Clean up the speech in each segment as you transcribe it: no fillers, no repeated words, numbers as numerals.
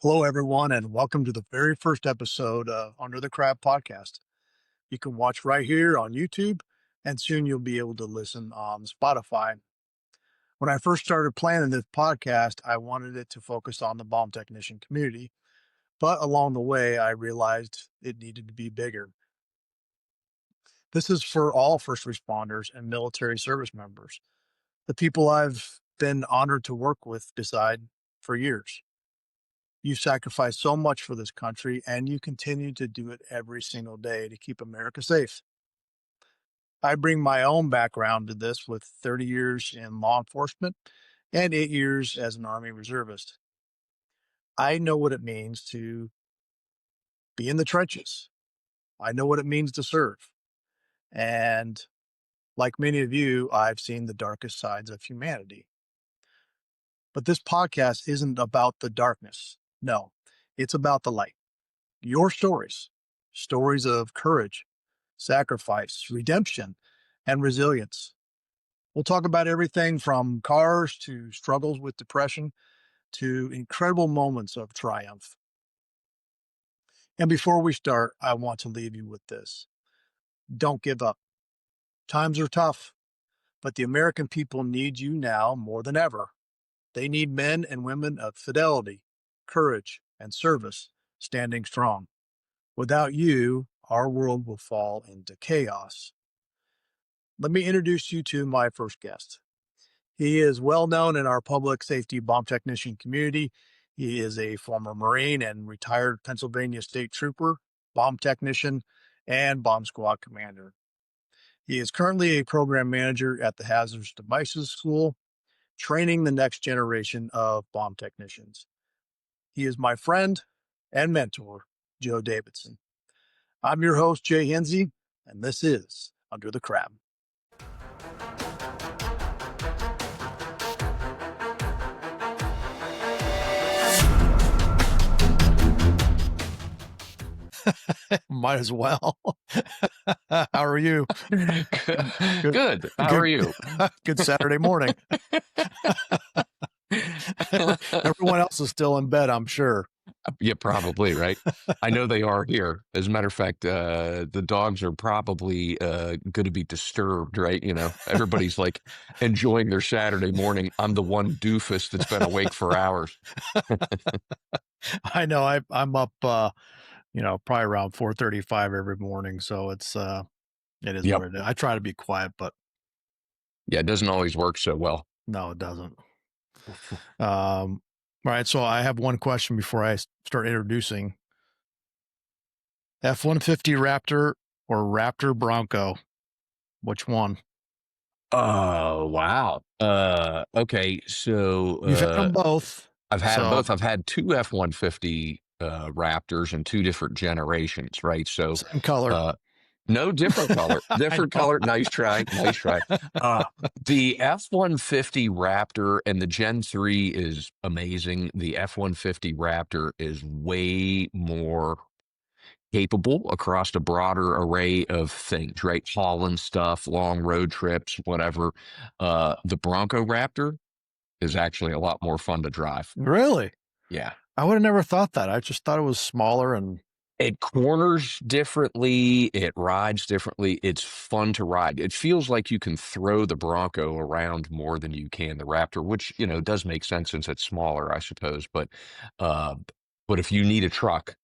Hello, everyone, and welcome to the very first episode of Under the Crab podcast. You can watch right here on YouTube, and soon you'll be able to listen on Spotify. When I first started planning this podcast, I wanted it to focus on the bomb technician community, but along the way, I realized it needed to be bigger. This is for all first responders and military service members, the people I've been honored to work with beside for years. You sacrificed so much for this country, and you continue to do it every single day to keep America safe. I bring my own background to this with 30 years in law enforcement and 8 years as an Army reservist. I know what it means to be in the trenches. I know what it means to serve. And like many of you, I've seen the darkest sides of humanity. But this podcast isn't about the darkness. No, it's about the light. Your stories, stories of courage, sacrifice, redemption, and resilience. We'll talk about everything from cars to struggles with depression to incredible moments of triumph. And before we start, I want to leave you with this. Don't give up. Times are tough, but the American people need you now more than ever. They need men and women of fidelity, courage, and service standing strong. Without you, our world will fall into chaos. Let me introduce you to my first guest. He is well known in our public safety bomb technician community. He is a former Marine and retired Pennsylvania State Trooper, bomb technician, and bomb squad commander. He is currently a program manager at the Hazardous Devices School, training the next generation of bomb technicians. He is my friend and mentor, Joe Davidson. I'm your host, Jay Hinsey, and this is Under the Crab. Might as well. How are you? Good. How are you? Good Saturday morning. Everyone else is still in bed, I'm sure. Yeah, probably, right? I know they are here. As a matter of fact, the dogs are probably going to be disturbed, right? You know, everybody's like enjoying their Saturday morning. I'm the one doofus that's been awake for hours. I know. I'm up, probably around 4:35 every morning. So it is Yep. what it is. I try to be quiet, but Yeah, it doesn't always work so well. no, it doesn't. All right. So I have one question before I start introducing. F-150 Raptor or Raptor Bronco? Which one? Oh, wow. Okay. So You've had them both. I've had them So both. I've had two F-150 Raptors in two different generations, right? So same color. no, different color. Different color. Nice try. Nice try. The F-150 Raptor and the Gen 3 is amazing. The F-150 Raptor is way more capable across a broader array of things, right? Hauling stuff, long road trips, whatever. The Bronco Raptor is actually a lot more fun to drive. Really? Yeah. I would have never thought that. I just thought it was smaller and It corners differently. It rides differently. It's fun to ride. It feels like you can throw the Bronco around more than you can the Raptor, which, you know, does make sense since it's smaller, I suppose. Uh, but if you need a truck,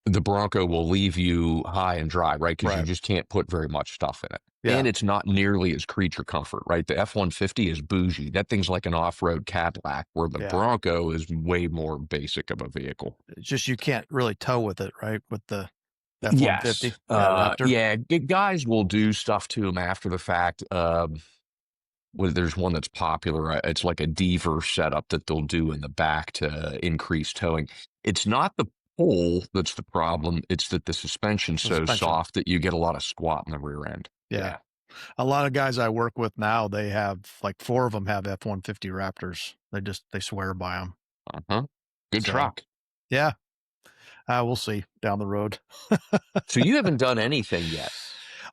the Bronco will leave you high and dry, right? Because you right. just can't put very much stuff in it. Yeah. And it's not nearly as creature comfort, right? The F-150 is bougie. That thing's like an off-road Cadillac, where the Yeah. Bronco is way more basic of a vehicle. It's just you can't really tow with it, right? With the F-150. Yes. Raptor. Yeah, guys will do stuff to them after the fact. There's one that's popular. It's like a Deaver setup that they'll do in the back to increase towing. It's not the pole that's the problem. It's that the suspension's so soft that you get a lot of squat in the rear end. Yeah. A lot of guys I work with now, they have like 4 of them have F-150 Raptors. They swear by them. Uh-huh. Good truck. Yeah. We'll see down the road. So you haven't done anything yet?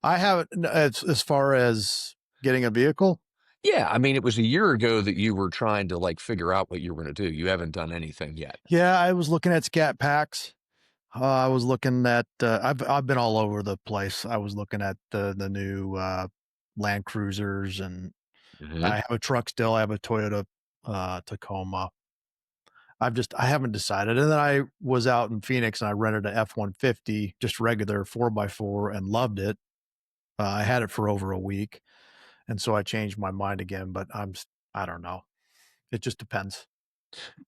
I haven't, as far as getting a vehicle. Yeah, I mean, it was a year ago that you were trying to like figure out what you were going to do. You haven't done anything yet. Yeah, I was looking at scat packs. I was looking at, I've been all over the place. I was looking at the new, Land Cruisers, and Hmm. I have a truck still. I have a Toyota, Tacoma. I haven't decided. And then I was out in Phoenix and I rented a F-150, just regular 4 by 4, and loved it. I had it for over a week, and so I changed my mind again, but I don't know. It just depends.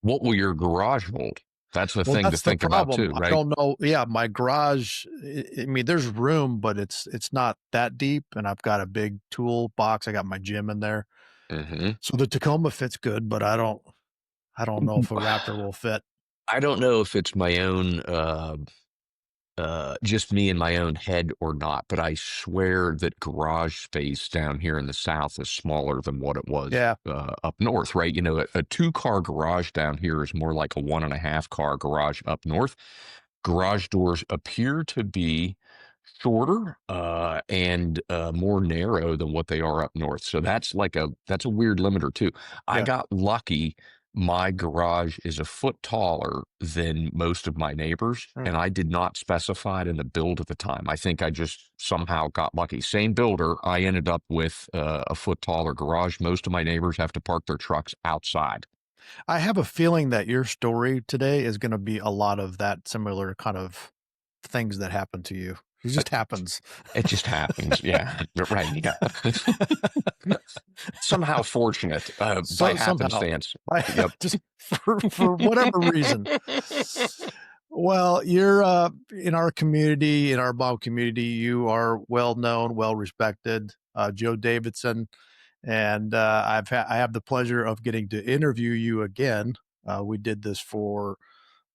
What will your garage hold? That's the Well, thing to that's the think about problem. too, I right? don't know. Yeah, my garage, I mean, there's room, but it's not that deep, and I've got a big toolbox. I got my gym in there. Hmm. So the Tacoma fits good, but I don't know if a Raptor will fit. I don't know if it's my own just me in my own head or not, but I swear that garage space down here in the South is smaller than what it was Yeah, up north, right? You know, a two-car garage down here is more like a one and a half car garage up north. Garage doors appear to be shorter and more narrow than what they are up north. So that's a weird limiter too. I yeah. got lucky. My garage is a foot taller than most of my neighbors, Mm. and I did not specify it in the build at the time. I think I just somehow got lucky. Same builder, I ended up with a foot taller garage. Most of my neighbors have to park their trucks outside. I have a feeling that your story today is gonna be a lot of that similar kind of things that happen to you. It Uh, just happens. It just happens. Yeah. Right. Yeah. Somehow fortunate by So somehow, happenstance. I Yep. just for whatever reason. Well, you're, in our community, in our Bible community, you are well known, well respected, Joe Davidson, and, I have the pleasure of getting to interview you again. We did this for,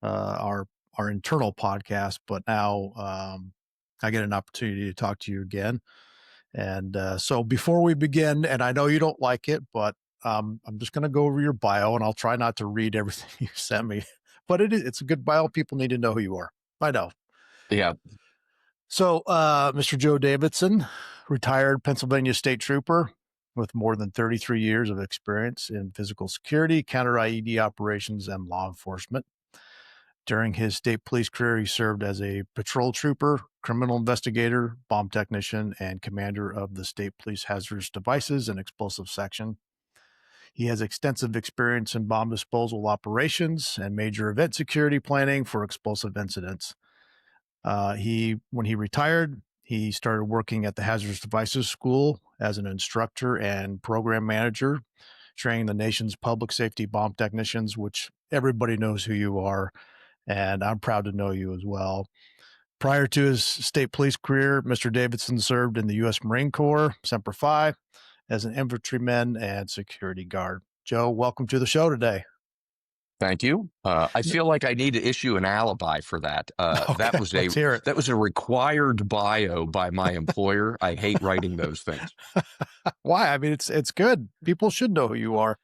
our internal podcast, but now, I get an opportunity to talk to you again. And so before we begin, and I know you don't like it, but I'm just going to go over your bio, and I'll try not to read everything you sent me. But it's a good bio. People need to know who you are. I know. Yeah. So, Mr. Joe Davidson, retired Pennsylvania state trooper with more than 33 years of experience in physical security, counter IED operations, and law enforcement. During his state police career, he served as a patrol trooper, criminal investigator, bomb technician, and commander of the state police hazardous devices and explosive section. He has extensive experience in bomb disposal operations and major event security planning for explosive incidents. When he retired, he started working at the Hazardous Devices School as an instructor and program manager, training the nation's public safety bomb technicians, which everybody knows who you are, and I'm proud to know you as well. Prior to his state police career, Mr. Davidson served in the U.S. Marine Corps, Semper Fi, as an infantryman and security guard. Joe, welcome to the show today. Thank you. I feel like I need to issue an alibi for that. Okay, let's hear it. That was a required bio by my employer. I hate writing those things. Why? I mean, it's good. People should know who you are.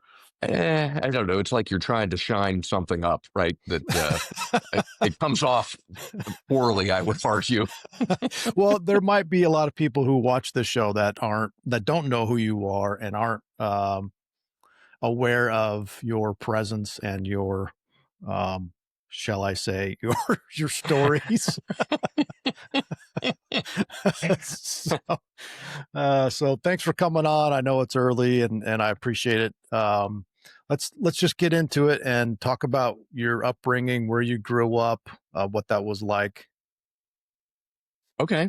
I don't know. It's like you're trying to shine something up, right? That it comes off poorly, I would argue. Well, there might be a lot of people who watch this show that don't know who you are and aren't aware of your presence and your, um, shall I say, your stories. so, so thanks for coming on. I know it's early, and I appreciate it. Let's just get into it and talk about your upbringing, where you grew up, what that was like. Okay.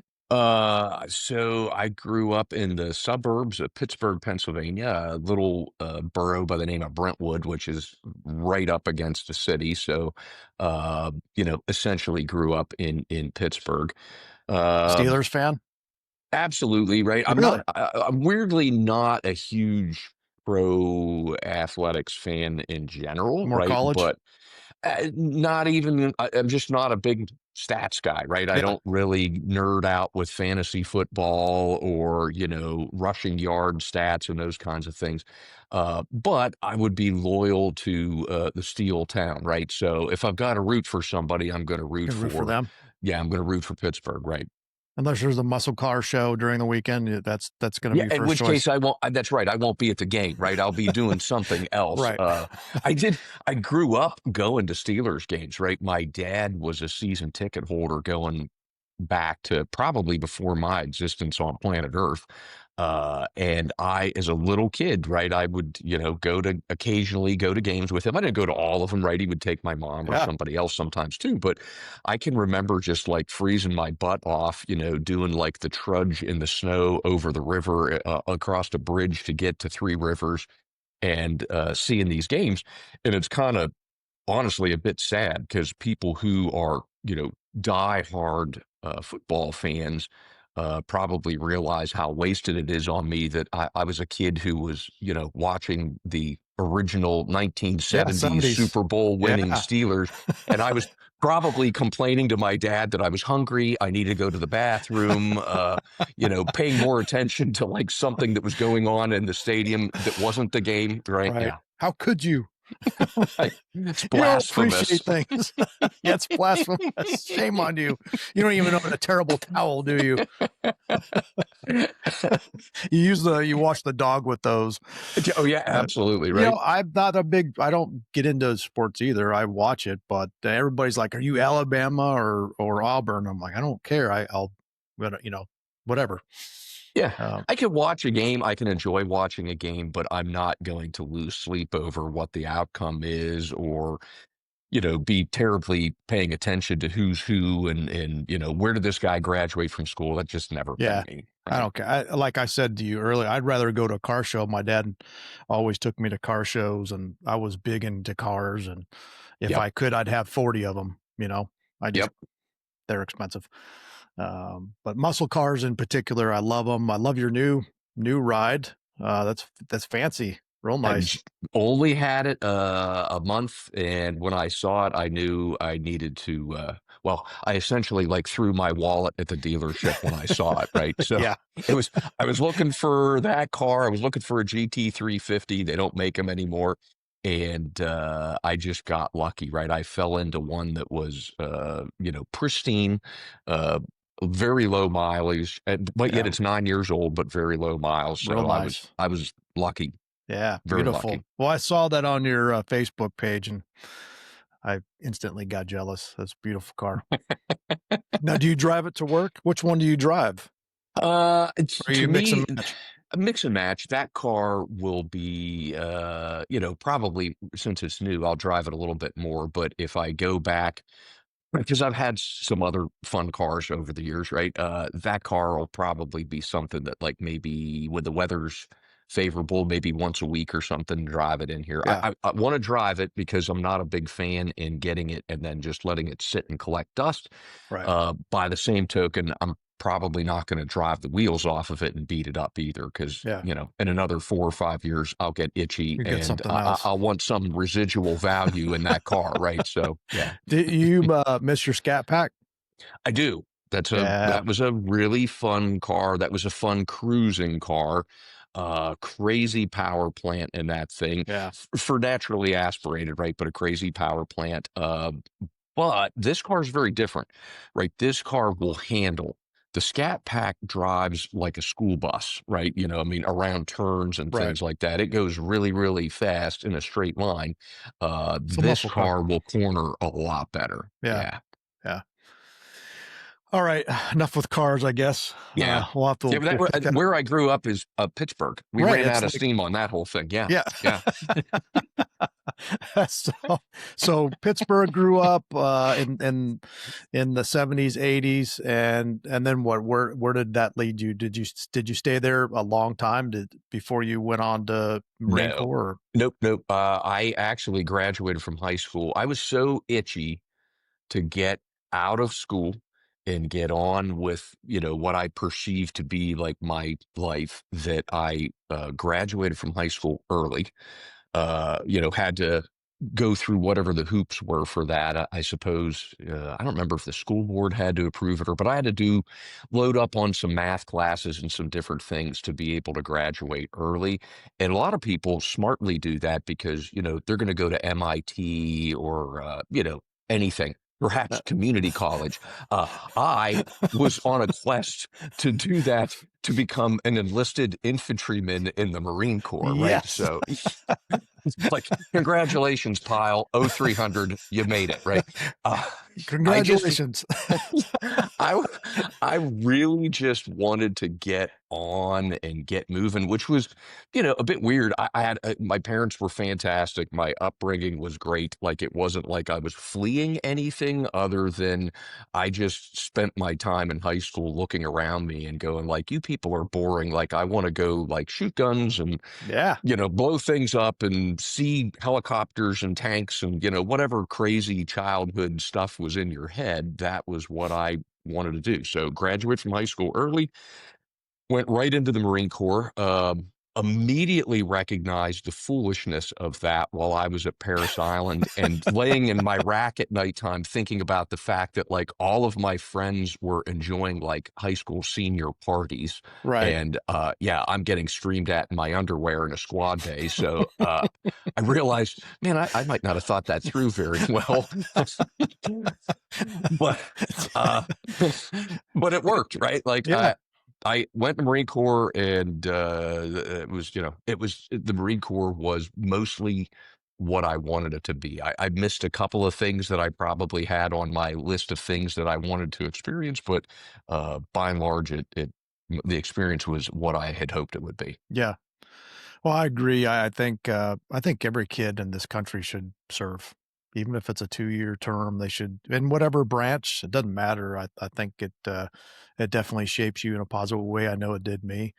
So I grew up in the suburbs of Pittsburgh, Pennsylvania, a little borough by the name of Brentwood, which is right up against the city. So, essentially grew up in Pittsburgh. Uh, Steelers fan? Absolutely right. Really? I'm weirdly not a huge pro athletics fan in general, More right? college? But not even, I'm just not a big stats guy, right? I Yeah, don't really nerd out with fantasy football or, rushing yard stats and those kinds of things. But I would be loyal to the Steel Town, right? So if I've got to root for somebody, I'm going to root can root for for, them. yeah, I'm going to root for Pittsburgh, right? Unless there's a muscle car show during the weekend, that's going to Yeah, be in first which choice. case I won't. That's right. I won't be at the game. Right, I'll be doing something else. Right. I did. I grew up going to Steelers games. Right, my dad was a season ticket holder going back to probably before my existence on planet Earth. And I, as a little kid, right, I would, occasionally go to games with him. I didn't go to all of them, right? He would take my mom or Yeah. somebody else sometimes too. But I can remember just like freezing my butt off, doing like the trudge in the snow over the river, across a bridge to get to Three Rivers and seeing these games. And it's kind of honestly a bit sad because people who are, die-hard football fans probably realize how wasted it is on me that I was a kid who was, watching the original Yeah. 1970s 70s. Super Bowl Yeah. winning Steelers. And I was probably complaining to my dad that I was hungry. I needed to go to the bathroom, paying more attention to like something that was going on in the stadium that wasn't the game, right? Right. Yeah. How could you? Right. It's You don't blasphemous. appreciate things. Yeah, it's blasphemous. Shame on you. You don't even own a terrible towel, do you? You wash the dog with those. Oh yeah, absolutely, You know, right? I'm not a big. I don't get into sports either. I watch it, but everybody's like, "Are you Alabama or Auburn?" I'm like, I don't care. I'll, whatever. Yeah, Um, I can watch a game. I can enjoy watching a game, but I'm not going to lose sleep over what the outcome is, or be terribly paying attention to who's who and where did this guy graduate from school? That's just never been yeah, me, I right? don't care. Like I said to you earlier, I'd rather go to a car show. My dad always took me to car shows, and I was big into cars. And if Yep, I could, I'd have 40 of them. I just yep. they're expensive. But muscle cars in particular, I love them. I love your new ride. That's fancy, real I nice. only had it a month, and when I saw it, I knew I needed to. Well, I essentially like threw my wallet at the dealership when I saw it. Right, so Yeah, it was. I was looking for that car. I was looking for a GT 350. They don't make them anymore, and I just got lucky. Right, I fell into one that was, pristine. Uh, Very low mileage, but yet yeah, it's 9 years old, but very low miles. real So I was nice. I was lucky, Yeah, very beautiful. lucky. Well, I saw that on your Facebook page, and I instantly got jealous. That's a beautiful car. Now, do you drive it to work? Which one do you drive? It's Or to you mix me and match? a mix and match. That car will be, probably since it's new, I'll drive it a little bit more. But if I go back, because I've had some other fun cars over the years, right? That car will probably be something that, like, maybe when the weather's favorable, maybe once a week or something, drive it in here. Yeah, I want to drive it because I'm not a big fan in getting it and then just letting it sit and collect dust. right. By the same token, I'm probably not going to drive the wheels off of it and beat it up either, because Yeah, in another 4 or 5 years I'll get itchy you get and something else. I'll want some residual value in that car, right? So yeah. Did you miss your Scat Pack? I do. Yeah, That was a really fun car. That was a fun cruising car. Crazy power plant in that thing, yeah, for naturally aspirated, right? But a crazy power plant. But this car is very different, right? This car will handle. The Scat Pack drives like a school bus, right? I mean, around turns and right. things like that. It goes really, really fast in a straight line. It's a This muscle car. car will corner a lot better. Yeah, Yeah. yeah. All right, enough with cars, I guess. Yeah. We'll have Yeah, to but we'll pick that. where I grew up is Pittsburgh. We Right, ran it's out of like steam on that whole thing. Yeah. yeah. Yeah. so, so Pittsburgh grew up in the 70s, 80s, and then what? Where did that lead you? Did you stay there a long time before you went on to Marine No. Corps? Or? Nope, nope. I actually graduated from high school. I was so itchy to get out of school and get on with, what I perceived to be like my life, that I graduated from high school early. Had to go through whatever the hoops were for that. I suppose, I don't remember if the school board had to approve it, but I had to load up on some math classes and some different things to be able to graduate early. And a lot of people smartly do that because, they're going to go to MIT or, anything. perhaps community college. I was on a quest to do that, to become an enlisted infantryman in the Marine Corps, right? Yes. So like, congratulations, pile. 0300, you made it, right? Uh, I just, Congratulations. I, I really just wanted to get on and get moving, which was, a bit weird. I had my parents were fantastic. My upbringing was great. Like, it wasn't like I was fleeing anything other than I just spent my time in high school looking around me and going like, you people are boring. Like, I want to go like shoot guns and Yeah. blow things up and see helicopters and tanks and, whatever crazy childhood stuff was in your head. That was what I wanted to do. So graduate from high school early, went right into the Marine Corps. Immediately recognized the foolishness of that while I was at Paris Island and laying in my rack at nighttime, thinking about the fact that like all of my friends were enjoying like high school senior parties. Right. And yeah, I'm getting streamed at in my underwear in a squad bay. So I realized, man, I might not have thought that through very well. but uh, but it worked, right? Like Yeah. I went to Marine Corps, and it was, the Marine Corps was mostly what I wanted it to be. I missed a couple of things that I probably had on my list of things that I wanted to experience, but by and large, the experience was what I had hoped it would be. Yeah. Well, I agree. I think every kid in this country should serve, even if it's a 2-year term. They should, in whatever branch. It doesn't matter. I think it definitely shapes you in a positive way. I know it did me.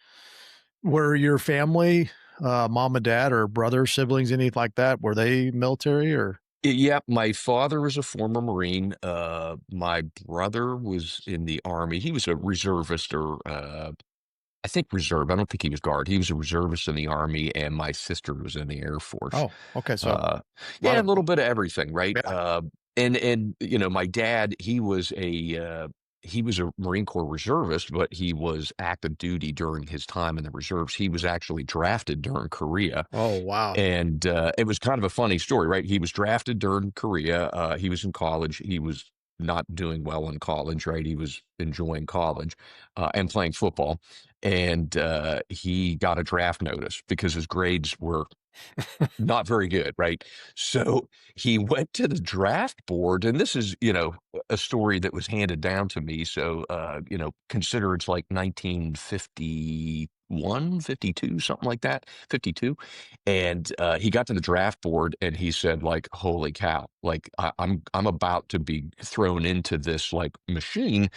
Were your family, mom and dad, or brothers, siblings, anything like that? Were they military or? Yeah, my father was a former Marine. My brother was in the Army. He was a reservist, or I think reserve. I don't think he was guard. He was a reservist in the Army, and my sister was in the Air Force. Oh, okay. So Uh, a lot yeah, a of, little bit of everything, right? yeah. And my dad, he was a Marine Corps reservist, but he was active duty during his time in the reserves. He was actually drafted during Korea. Oh, wow. And it was kind of a funny story, right? He was drafted during Korea. He was in college. He was not doing well in college, right? He was enjoying college and playing football. And he got a draft notice because his grades were not very good, right? So he went to the draft board, and this is, a story that was handed down to me. So, consider it's like 1951, 52, something like that, 52. And he got to the draft board and he said, like, holy cow, like I'm about to be thrown into this like machine,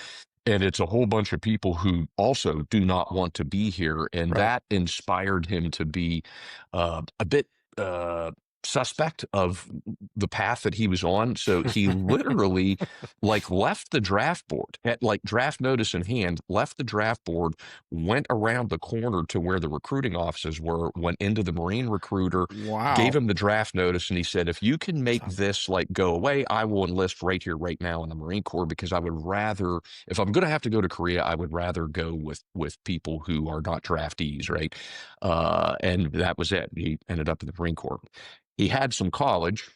and it's a whole bunch of people who also do not want to be here. And Right. that inspired him to be a bit suspect of the path that he was on. So he literally like left the draft board, had like draft notice in hand, left the draft board, went around the corner to where the recruiting offices were, went into the Marine recruiter, gave Wow. him the draft notice, and he said, if you can make Sounds this like go away, I will enlist right here, right now in the Marine Corps, because I would rather, if I'm going to have to go to Korea, I would rather go with people who are not draftees, right? And that was it. He ended up in the Marine Corps. He had some college.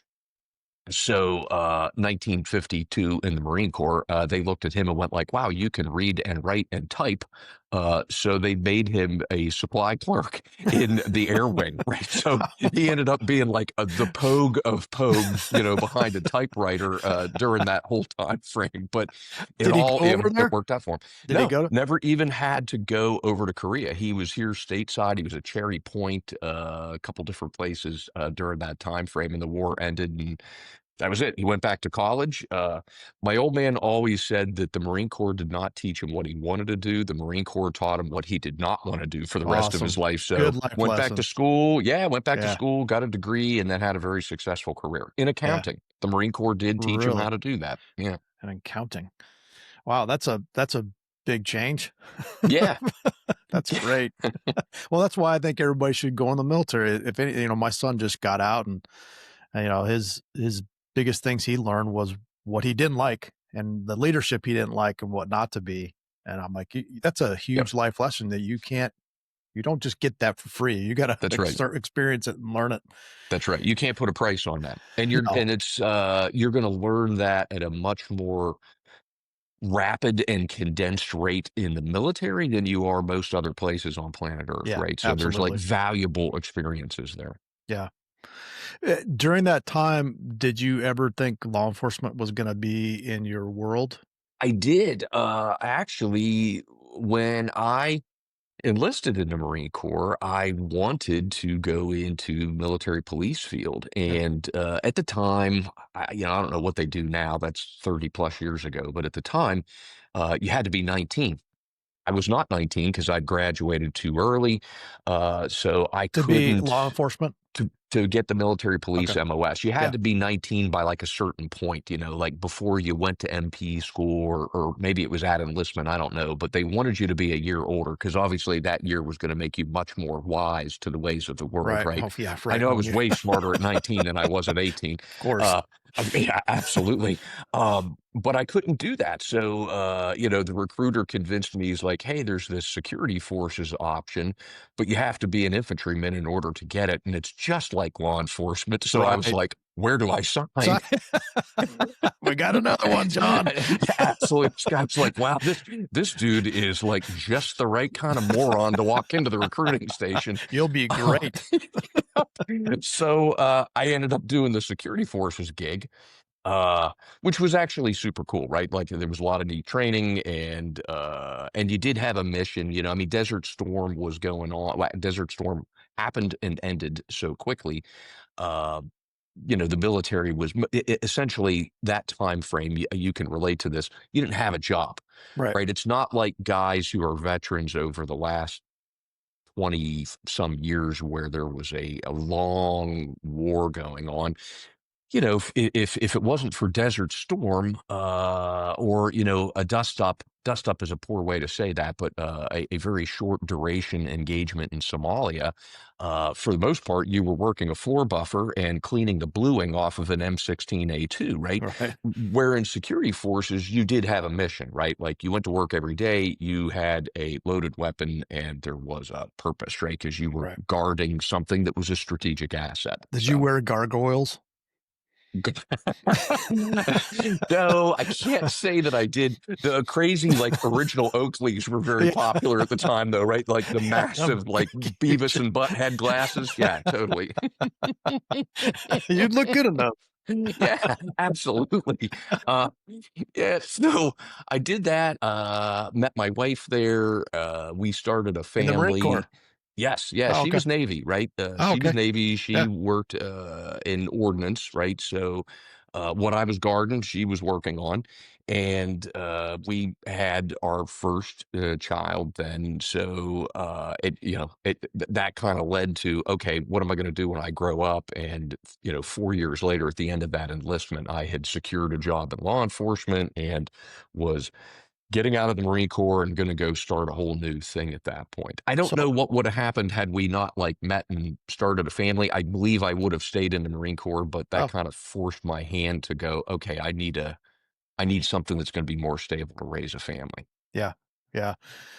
So, 1952 in the Marine Corps, they looked at him and went like, "Wow, you can read and write and type." So they made him a supply clerk in the air wing, right? So he ended up being like the pogue of pogues, behind a typewriter during that whole time frame. But it Did he all, go over it there? worked out for him. Did he No, go to? never even had to go over to Korea. He was here stateside. He was at Cherry Point, a couple different places during that time frame, and the war ended, and that was it. He went back to college. My old man always said that the Marine Corps did not teach him what he wanted to do. The Marine Corps taught him what he did not want to do for the rest of his Awesome. life. Good So life went back to lesson. school. Yeah, went back to Yeah. school, got a degree, and then had a very successful career in Yeah. accounting. The Marine Corps did teach him Really. how to do that. Yeah. And in counting. Wow, that's a big change. Yeah. That's great. Well, that's why I think everybody should go in the military. If any, my son just got out, and his biggest things he learned was what he didn't like and the leadership he didn't like and what not to be. And I'm like, that's a Yep. huge life lesson that you can't You don't just get that for free. You gotta That's right. experience it and learn it. That's right. You can't put a price on that. No. And it's you're going to learn that at a much more rapid and condensed rate in the military than you are most other places on planet Earth, Yeah, right? So there's like absolutely. valuable experiences there. Yeah. During that time, did you ever think law enforcement was gonna be in your world? I did actually when I enlisted in the Marine Corps, I wanted to go into military police field, Yeah. and at the time, I don't know what they do now. That's 30 plus years ago, but at the time, you had to be 19. I was not 19 because I graduated too early, so I To be law couldn't enforcement? to get the military police Okay. MOS. You had Yeah. to be 19 by like a certain point, like before you went to MP school or maybe it was at enlistment, I don't know, but they wanted you to be a year older because obviously that year was going to make you much more wise to the ways of the world, Right. right? Oh, yeah, I right. know I When was you way smarter at 19 than I was at 18. Of course. Uh, yeah, absolutely. But I couldn't do that. So, the recruiter convinced me, he's like, hey, there's this security forces option, but you have to be an infantryman in order to get it. And it's just like law enforcement. So I was Right. like, where do I So sign? we got another one, John. Absolutely. This guy's like, wow, this dude is like just the right kind of moron to walk into the recruiting station. You'll be great. So I ended up doing the security forces gig, uh, which was actually super cool, right? Like there was a lot of neat training and you did have a mission, I mean, Desert Storm was going on. Desert Storm happened and ended so quickly. Uh, the military was essentially that time frame. You can relate to this. You didn't have a job, Right. right? It's not like guys who are veterans over the last 20 some years where there was a long war going on. If it wasn't for Desert Storm, or a dust up is a poor way to say that, but a very short duration engagement in Somalia, for the most part, you were working a floor buffer and cleaning the bluing off of an M16A2, right? Right. Where in security forces, you did have a mission, right? Like you went to work every day, you had a loaded weapon, and there was a purpose, right? Because you were Right. guarding something that was a strategic asset. Did you So. wear gargoyles? No, I can't say that I did. The crazy, like, original Oakleys were very Yeah. popular at the time, though, right? Like the Yeah, I'm massive, like, Beavis picture and Butthead glasses. Yeah, totally. you'd look good enough. Yeah, absolutely. Uh, yeah, so I did that, met my wife there. We started a In the Marine family. Corps. Yes, yeah, Oh, she okay. was Navy, right? Oh, She was okay. Navy. She Yeah. worked in ordnance, right? So what I was guarding, she was working on. And we had our first child then. So that kind of led to, okay, what am I going to do when I grow up? And 4 years later, at the end of that enlistment, I had secured a job in law enforcement and was getting out of the Marine Corps and going to go start a whole new thing at that point. I don't So know what would have happened had we not like met and started a family. I believe I would have stayed in the Marine Corps, but that oh, kind of forced my hand to go, okay, I need something that's going to be more stable to raise a family. yeah. Yeah.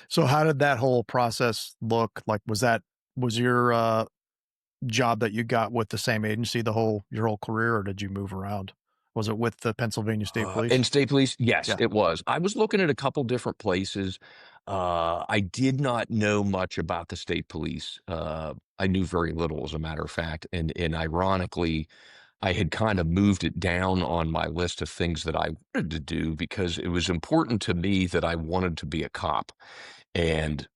So how did that whole process look? Like, was your, job that you got with the same agency your whole career, or did you move around? Was it with the Pennsylvania State In Police? state police, yes, Yeah. it was. I was looking at a couple different places. I did not know much about the state police. I knew very little, as a matter of fact, and ironically, I had kind of moved it down on my list of things that I wanted to do because it was important to me that I wanted to be a cop. And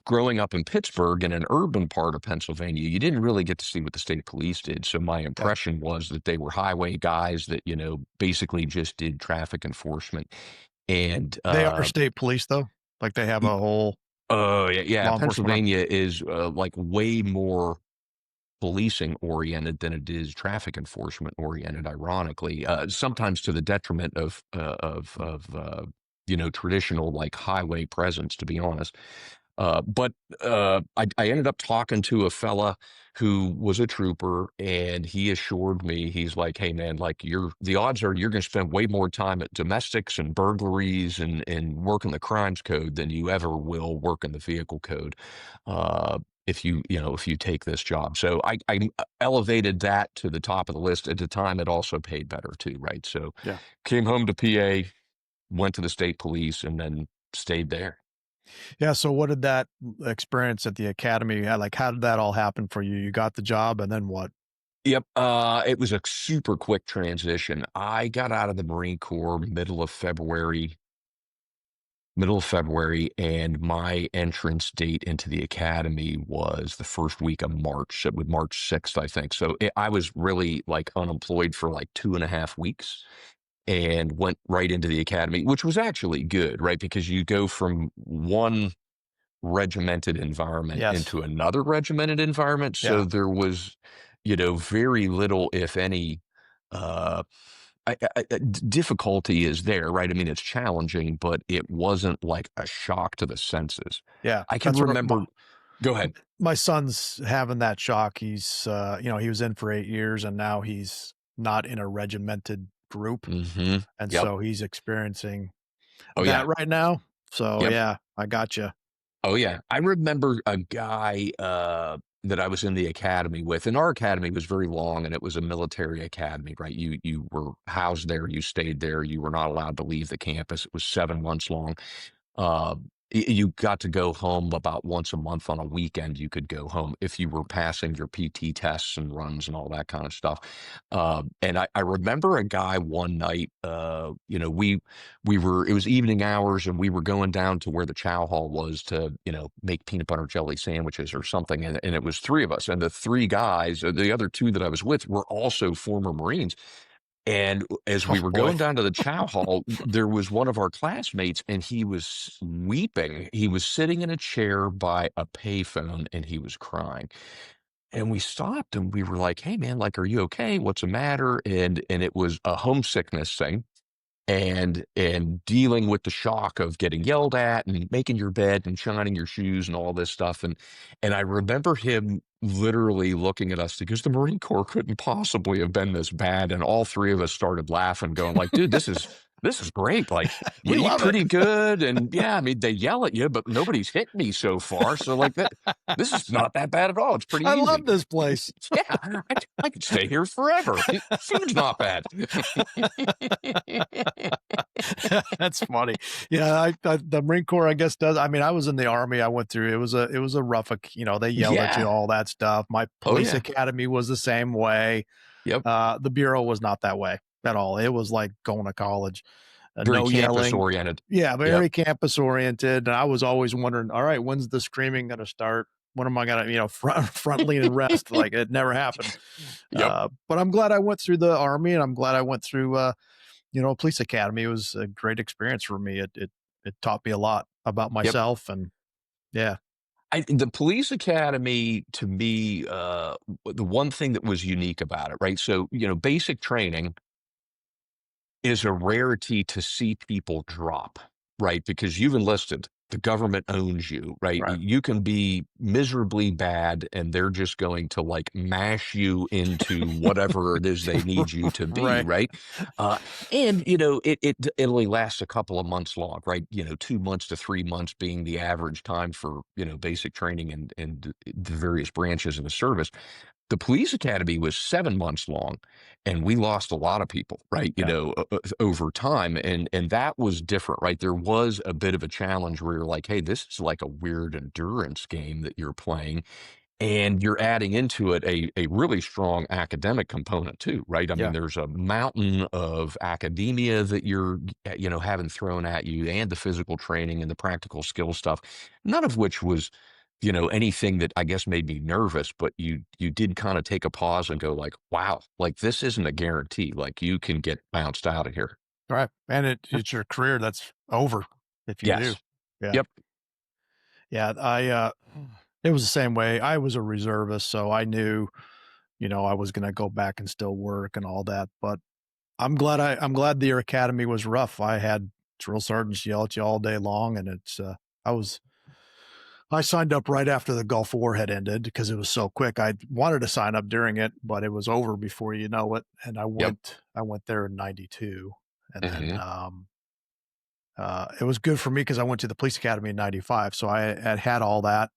growing up in Pittsburgh in an urban part of Pennsylvania, you didn't really get to see what the state police did. So my Yeah. impression was that they were highway guys that, basically just did traffic enforcement. And They are state police, though? Like, they have y- a whole oh yeah, yeah, law enforcement arm? Pennsylvania is like way more policing oriented than it is traffic enforcement oriented, ironically, sometimes to the detriment of traditional like highway presence, to be honest. But I ended up talking to a fella who was a trooper, and he assured me, he's like, "Hey, man, like the odds are you're going to spend way more time at domestics and burglaries and working the crimes code than you ever will working the vehicle code, if if you take this job." So I elevated that to the top of the list. At the time, it also paid better too, right? So Yeah. came home to PA, went to the state police, and then stayed there. Yeah, so what did that experience at the academy, like, how did that all happen for you? You got the job and then what? Yep. It was a super quick transition. I got out of the Marine Corps middle of February, and my entrance date into the academy was the first week of March. It was March 6th, I think. So I was really like unemployed for like 2.5 weeks and went right into the academy, which was actually good, right? Because you go from one regimented environment Yes. into another regimented environment. So Yeah. there was, very little, if any, uh, difficulty is there, right? I mean, it's challenging, but it wasn't like a shock to the senses. Yeah. I can That's what remember. Go ahead. my son's having that shock. He's, he was in for 8 years and now he's not in a regimented group, Hmm. and Yep. so he's experiencing Oh that yeah. right now. So, Yep. yeah, I gotcha. Oh yeah. I remember a guy that I was in the academy with, and our academy was very long, and it was a military academy, right? You were housed there, you stayed there, you were not allowed to leave the campus. It was 7 months long. Uh, you got to go home about once a month on a weekend. You could go home if you were passing your PT tests and runs and all that kind of stuff. And I remember a guy one night. It was evening hours, and we were going down to where the chow hall was to make peanut butter jelly sandwiches or something. And it was three of us, and the three guys, the other two that I was with, were also former Marines. And as Oh we were boy. going down to the chow hall, there was one of our classmates, and he was weeping. He was sitting in a chair by a payphone, and he was crying. And we stopped, and we were like, "Hey, man, like, are you okay? What's the matter?" And it was a homesickness thing, and dealing with the shock of getting yelled at and making your bed and shining your shoes and all this stuff. And I remember him literally looking at us because the Marine Corps couldn't possibly have been this bad. And all three of us started laughing, going like, "Dude, this is great. Like, you We eat love it. pretty good. And yeah, I mean, they yell at you, but nobody's hit me so far. So like that, this is not that bad at all. It's pretty I love easy." this place. Yeah, I could stay here forever. Food's not bad. That's funny. Yeah, the Marine Corps, I guess, does. I mean, I was in the Army. I went through. It was a rough. They yelled at you, Yeah. all that stuff. My Oh, police yeah. academy was the same way. Yep. The bureau was not that way at all. It was like going to college. Very No campus yelling. oriented. Yeah, Yep. very campus oriented. And I was always wondering, all right, when's the screaming going to start? When am I going to, front lean and rest? Like it never happened. Yep. But I'm glad I went through the Army, and I'm glad I went through police academy. It was a great experience for me. It taught me a lot about Yep. myself, and yeah, The police academy to me, the one thing that was unique about it, right? So, basic training is a rarity to see people drop, right? Because you've enlisted, the government owns you, right? right, You can be miserably bad, and they're just going to like mash you into whatever it is they need you to be, right, right? Uh, and it only lasts a couple of months long, right? 2 months to 3 months being the average time for basic training and the various branches of the service. The police academy was 7 months long, and we lost a lot of people, right? yeah, Over time, and that was different, right? There was a bit of a challenge where you're like, "Hey, this is like a weird endurance game that you're playing," and you're adding into it a really strong academic component too, right? I mean, yeah, there's a mountain of academia that you're having thrown at you, and the physical training and the practical skill stuff, none of which was anything that I guess made me nervous, but you did kind of take a pause and go like, wow, like this isn't a guarantee. Like you can get bounced out of here. right. And it's your career that's over if you do. Yes. Yeah, Yep. yeah. It was the same way. I was a reservist, so I knew, I was going to go back and still work and all that. But I'm glad the academy was rough. I had drill sergeants yell at you all day long, and I was I signed up right after the Gulf War had ended because it was so quick. I wanted to sign up during it, but it was over before you know it. And Yep. I went there in '92, and then Hmm. it was good for me because I went to the police academy in '95, so I had all that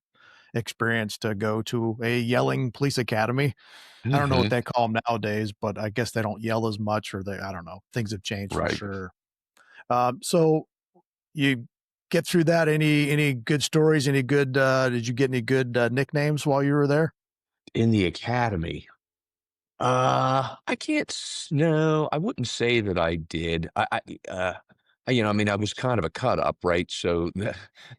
experience to go to a yelling police academy. I don't know what Hmm. they call them nowadays, but I guess they don't yell as much, or I don't know. Things have changed for Right. sure. So you get through that. Any good stories? Any good? Did you get any good nicknames while you were there? In the academy, I can't. No, I wouldn't say that I did. I mean, I was kind of a cut up, right? So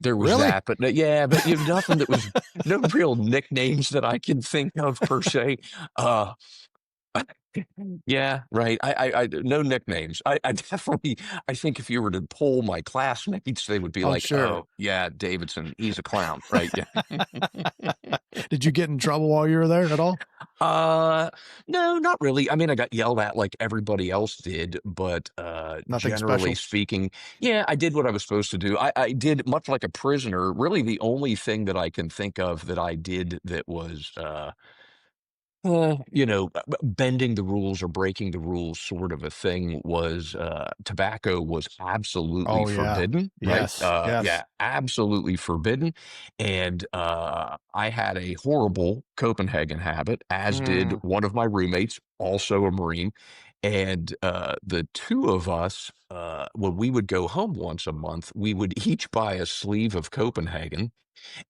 there was Really? that, but yeah, but nothing that was no real nicknames that I can think of per se. Uh, yeah, right. No nicknames. I definitely, I think if you were to poll my classmates, they would be I'm like, sure. "Oh, yeah, Davidson, he's a clown," right? Yeah. Did you get in trouble while you were there at all? Uh, no, not really. I mean, I got yelled at like everybody else did, but Nothing generally special. speaking, yeah, I did what I was supposed to do. I did much like a prisoner. Really, the only thing that I can think of that I did that was bending the rules or breaking the rules sort of a thing was tobacco was absolutely Oh yeah. forbidden, right? Yes. Yes. Yeah, absolutely forbidden. And I had a horrible Copenhagen habit, as did Mm. one of my roommates, also a Marine. And the two of us, when we would go home once a month, we would each buy a sleeve of Copenhagen,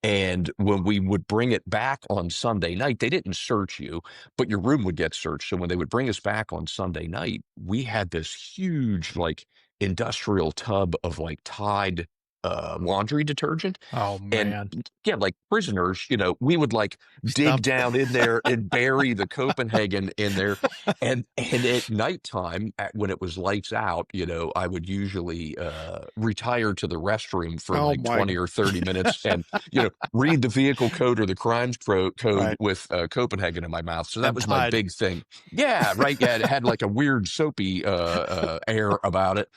and when we would bring it back on Sunday night, they didn't search you, but your room would get searched. So when they would bring us back on Sunday night, we had this huge, like, industrial tub of like Tide laundry detergent. Oh And man. yeah, like prisoners, we would like dig Stuff. down in there and bury the Copenhagen in there. And at nighttime, when it was lights out, I would usually retire to the restroom for Oh like my. 20 or 30 minutes and read the vehicle code or the crimes code Right. with Copenhagen in my mouth. So that And was my Tide. big thing. Yeah, right. Yeah, it had like a weird soapy air about it.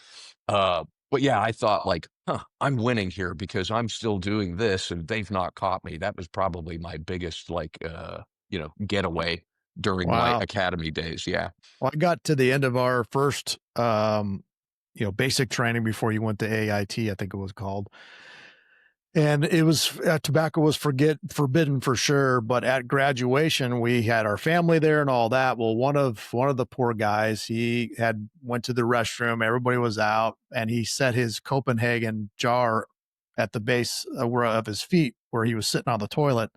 But yeah, I thought like, huh, I'm winning here because I'm still doing this and they've not caught me. That was probably my biggest like getaway during my Wow. academy days. Yeah. Well, I got to the end of our first, basic training before you went to AIT, I think it was called. And it was tobacco was forbidden for sure, but at graduation we had our family there and all that. Well, one of the poor guys, he had went to the restroom, everybody was out, and he set his Copenhagen jar at the base of his feet where he was sitting on the toilet.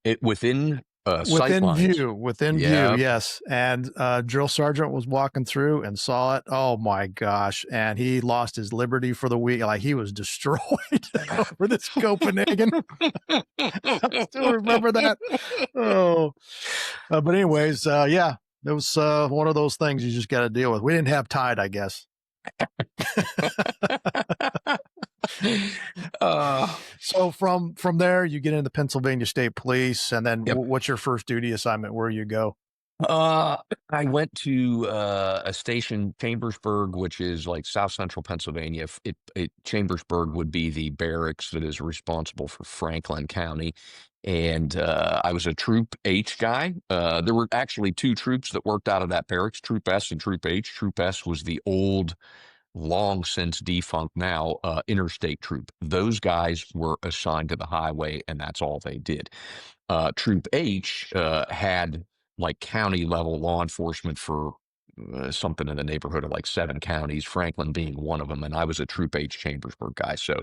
It within sight lines. Within view, Yeah. yes, and, drill sergeant was walking through and saw it. Oh my gosh, and he lost his liberty for the week, like, he was destroyed over this Copenhagen. I still remember that. Oh, but anyways, yeah, it was, one of those things you just gotta deal with. We didn't have Tide, I guess. uh, So from there, you get into Pennsylvania State Police, and then yep. what's your first duty assignment where you go? Uh, I went to a station, Chambersburg, which is like South Central Pennsylvania. Chambersburg would be the barracks that is responsible for Franklin County, and I was a Troop H guy. There were actually two troops that worked out of that barracks: Troop S and Troop H. Troop S was the old, long since defunct now interstate troop. Those guys were assigned to the highway, and that's all they did. Troop H had like county level law enforcement for something in the neighborhood of like seven counties, Franklin being one of them. And I was a Troop H Chambersburg guy. So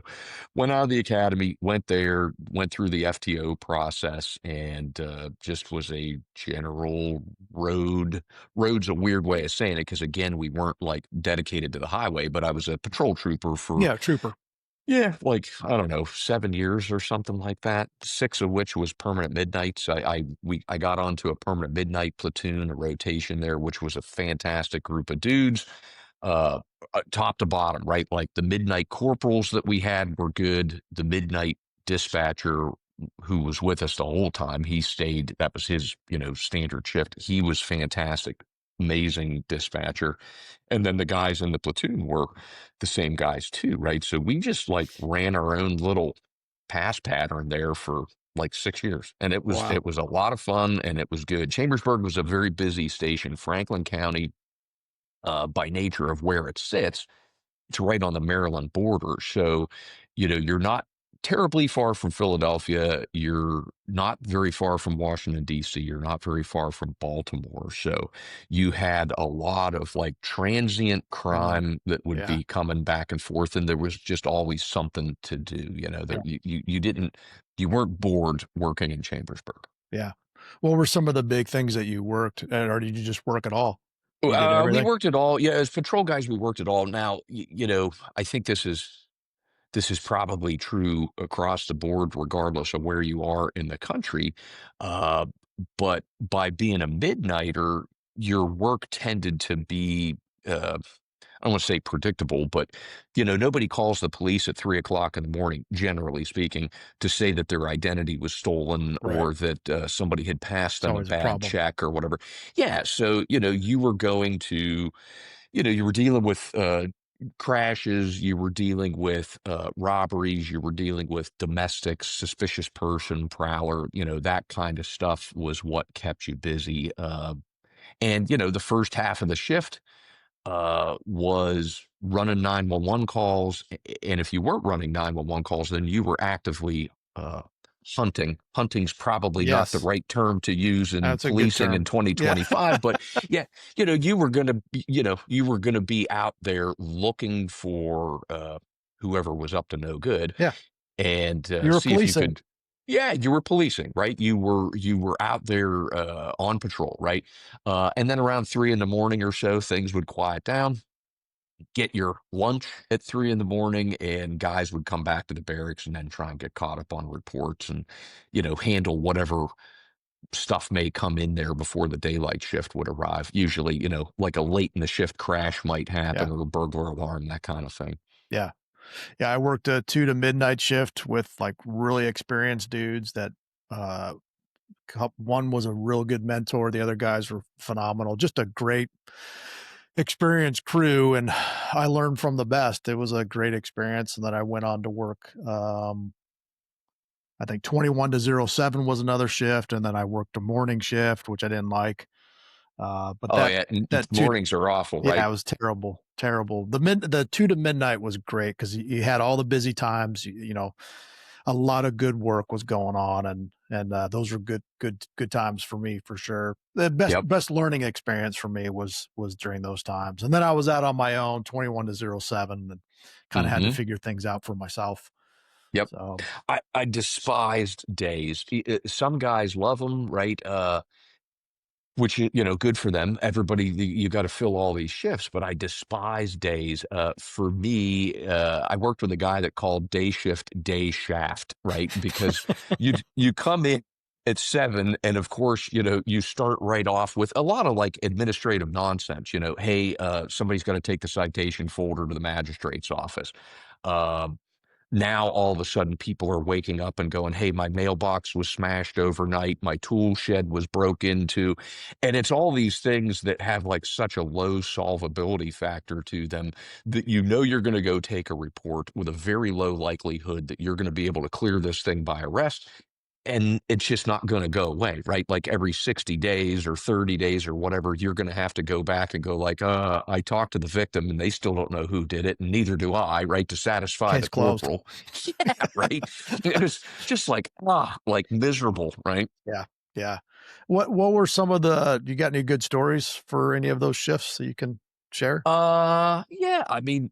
went out of the academy, went there, went through the FTO process, and just was a general road's a weird way of saying it because, again, we weren't like dedicated to the highway, but I was a patrol trooper for Yeah, trooper. yeah, like, I don't know, 7 years or something like that, six of which was permanent midnights. I got onto a permanent midnight platoon, a rotation there, which was a fantastic group of dudes, uh, top to bottom, right? Like the midnight corporals that we had were good. The midnight dispatcher who was with us the whole time, he stayed. That was his, standard shift. He was fantastic, amazing dispatcher. And then the guys in the platoon were the same guys too, right? So we just like ran our own little pass pattern there for like 6 years, and Wow. it was a lot of fun and it was good. Chambersburg was a very busy station. Franklin County, by nature of where it sits, it's right on the Maryland border. So, you're not terribly far from Philadelphia. You're not very far from Washington, D.C. You're not very far from Baltimore. So you had a lot of like transient Mm, crime that would yeah. be coming back and forth. And there was just always something to do. Yeah. You weren't bored working in Chambersburg. Yeah. What were some of the big things that you worked at, or did you just work at all? You did We everything? worked it all. Yeah, as patrol guys, we worked it all. Now, I think this is probably true across the board, regardless of where you are in the country. Uh, but by being a midnighter, your work tended to be, I don't want to say predictable, but nobody calls the police at 3 o'clock in the morning, generally speaking, to say that their identity was stolen Right. or that somebody had passed It's them a always a bad problem. check or whatever. Yeah, so you were going to you were dealing with crashes, you were dealing with robberies, you were dealing with domestics, suspicious person, prowler, that kind of stuff was what kept you busy. And, the first half of the shift was running 911 calls. And if you weren't running 911 calls, then you were actively hunting. Hunting's probably not the Yes. right term to use in That's a good policing in term. Yeah. 2025, but yeah, you were going to be out there looking for whoever was up to no good Yeah. and You were see if you policing. could. Yeah, you were policing, right? You were out there on patrol, right? And then around 3 in the morning or so, things would quiet down. Get your lunch at 3 in the morning, and guys would come back to the barracks and then try and get caught up on reports and handle whatever stuff may come in there before the daylight shift would arrive. Usually, like a late in the shift crash might happen Yeah. or a burglar alarm, that kind of thing. Yeah. Yeah. I worked a 2 to midnight shift with like really experienced dudes that, uh, one was a real good mentor. The other guys were phenomenal. Just a great experienced crew. And I learned from the best. It was a great experience. And then I went on to work, I think 21 to 07 was another shift. And then I worked a morning shift, which I didn't like. But Oh that, yeah, that two, mornings are awful, yeah, right? it was terrible, terrible. The 2 to midnight was great because you had all the busy times, a lot of good work was going on, and those were good times for me for sure. The Yep. best learning experience for me was during those times. And then I was out on my own 21 to 07 and kind of had to Hmm. figure things out for myself. Yep. So, I despised days. Some guys love them, right? Which good for them. Everybody, you got to fill all these shifts, but I despise days. For me, I worked with a guy that called day shift day shaft, right? Because you come in at 7, and of course, you start right off with a lot of like administrative nonsense. Hey, somebody's got to take the citation folder to the magistrate's office. Um, Now all of a sudden people are waking up and going, hey, my mailbox was smashed overnight, my tool shed was broke into. And it's all these things that have like such a low solvability factor to them that you're going to go take a report with a very low likelihood that you're going to be able to clear this thing by arrest. And it's just not going to go away, right? Like every 60 days or 30 days or whatever, you're going to have to go back and go like, I talked to the victim and they still don't know who did it, and neither do I, right? To satisfy case the closed. corporal. Yeah, right. It was just like miserable, right? Yeah. Yeah. What were some of the you got any good stories for any of those shifts that you can share? Yeah, I mean,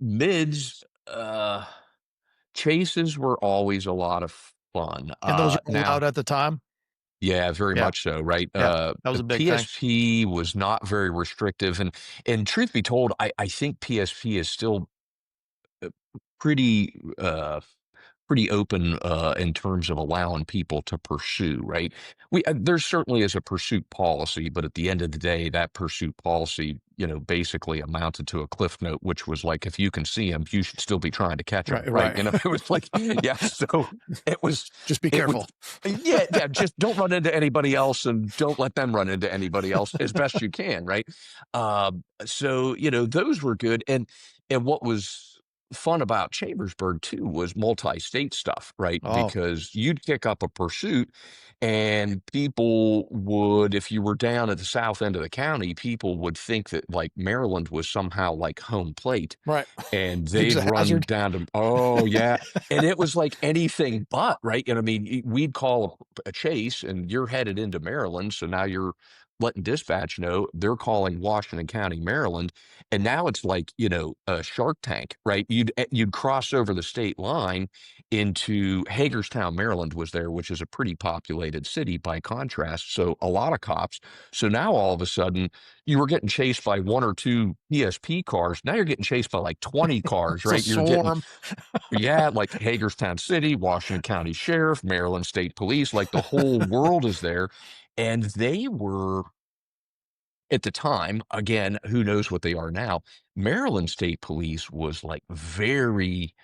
chases were always a lot of fun. And those are Now, allowed at the time? yeah, very Yeah. much so, right? Yeah. That was a big thing. PSP was not very restrictive, and truth be told, I think PSP is still uh, pretty pretty open in terms of allowing people to pursue, right? There certainly is a pursuit policy, but at the end of the day, that pursuit policy, basically amounted to a cliff note, which was like, if you can see him, you should still be trying to catch him, Right, right? right. It was like, yeah. So it was, Just be it was, careful. yeah, yeah. Just don't run into anybody else, and don't let them run into anybody else as best you can, right? So those were good, and what was fun about Chambersburg too was multi-state stuff, right? Oh, Because you'd kick up a pursuit and people would, if you were down at the south end of the county, people would think that like Maryland was somehow like home plate right. and Dukes they'd of run Hazzard. down to, oh yeah. And it was like anything but, right? And I mean, we'd call a chase and you're headed into Maryland. So now you're letting dispatch know they're calling Washington County, Maryland. And now it's like, a Shark Tank, right? You'd cross over the state line into Hagerstown, Maryland was there, which is a pretty populated city by contrast. So a lot of cops. So now all of a sudden you were getting chased by one or two PSP cars. Now you're getting chased by like 20 cars, It's a right? You're getting, swarm. yeah, like Hagerstown City, Washington County Sheriff, Maryland State Police, like the whole world is there. And they were at the time, again, who knows what they are now. Maryland State Police was like very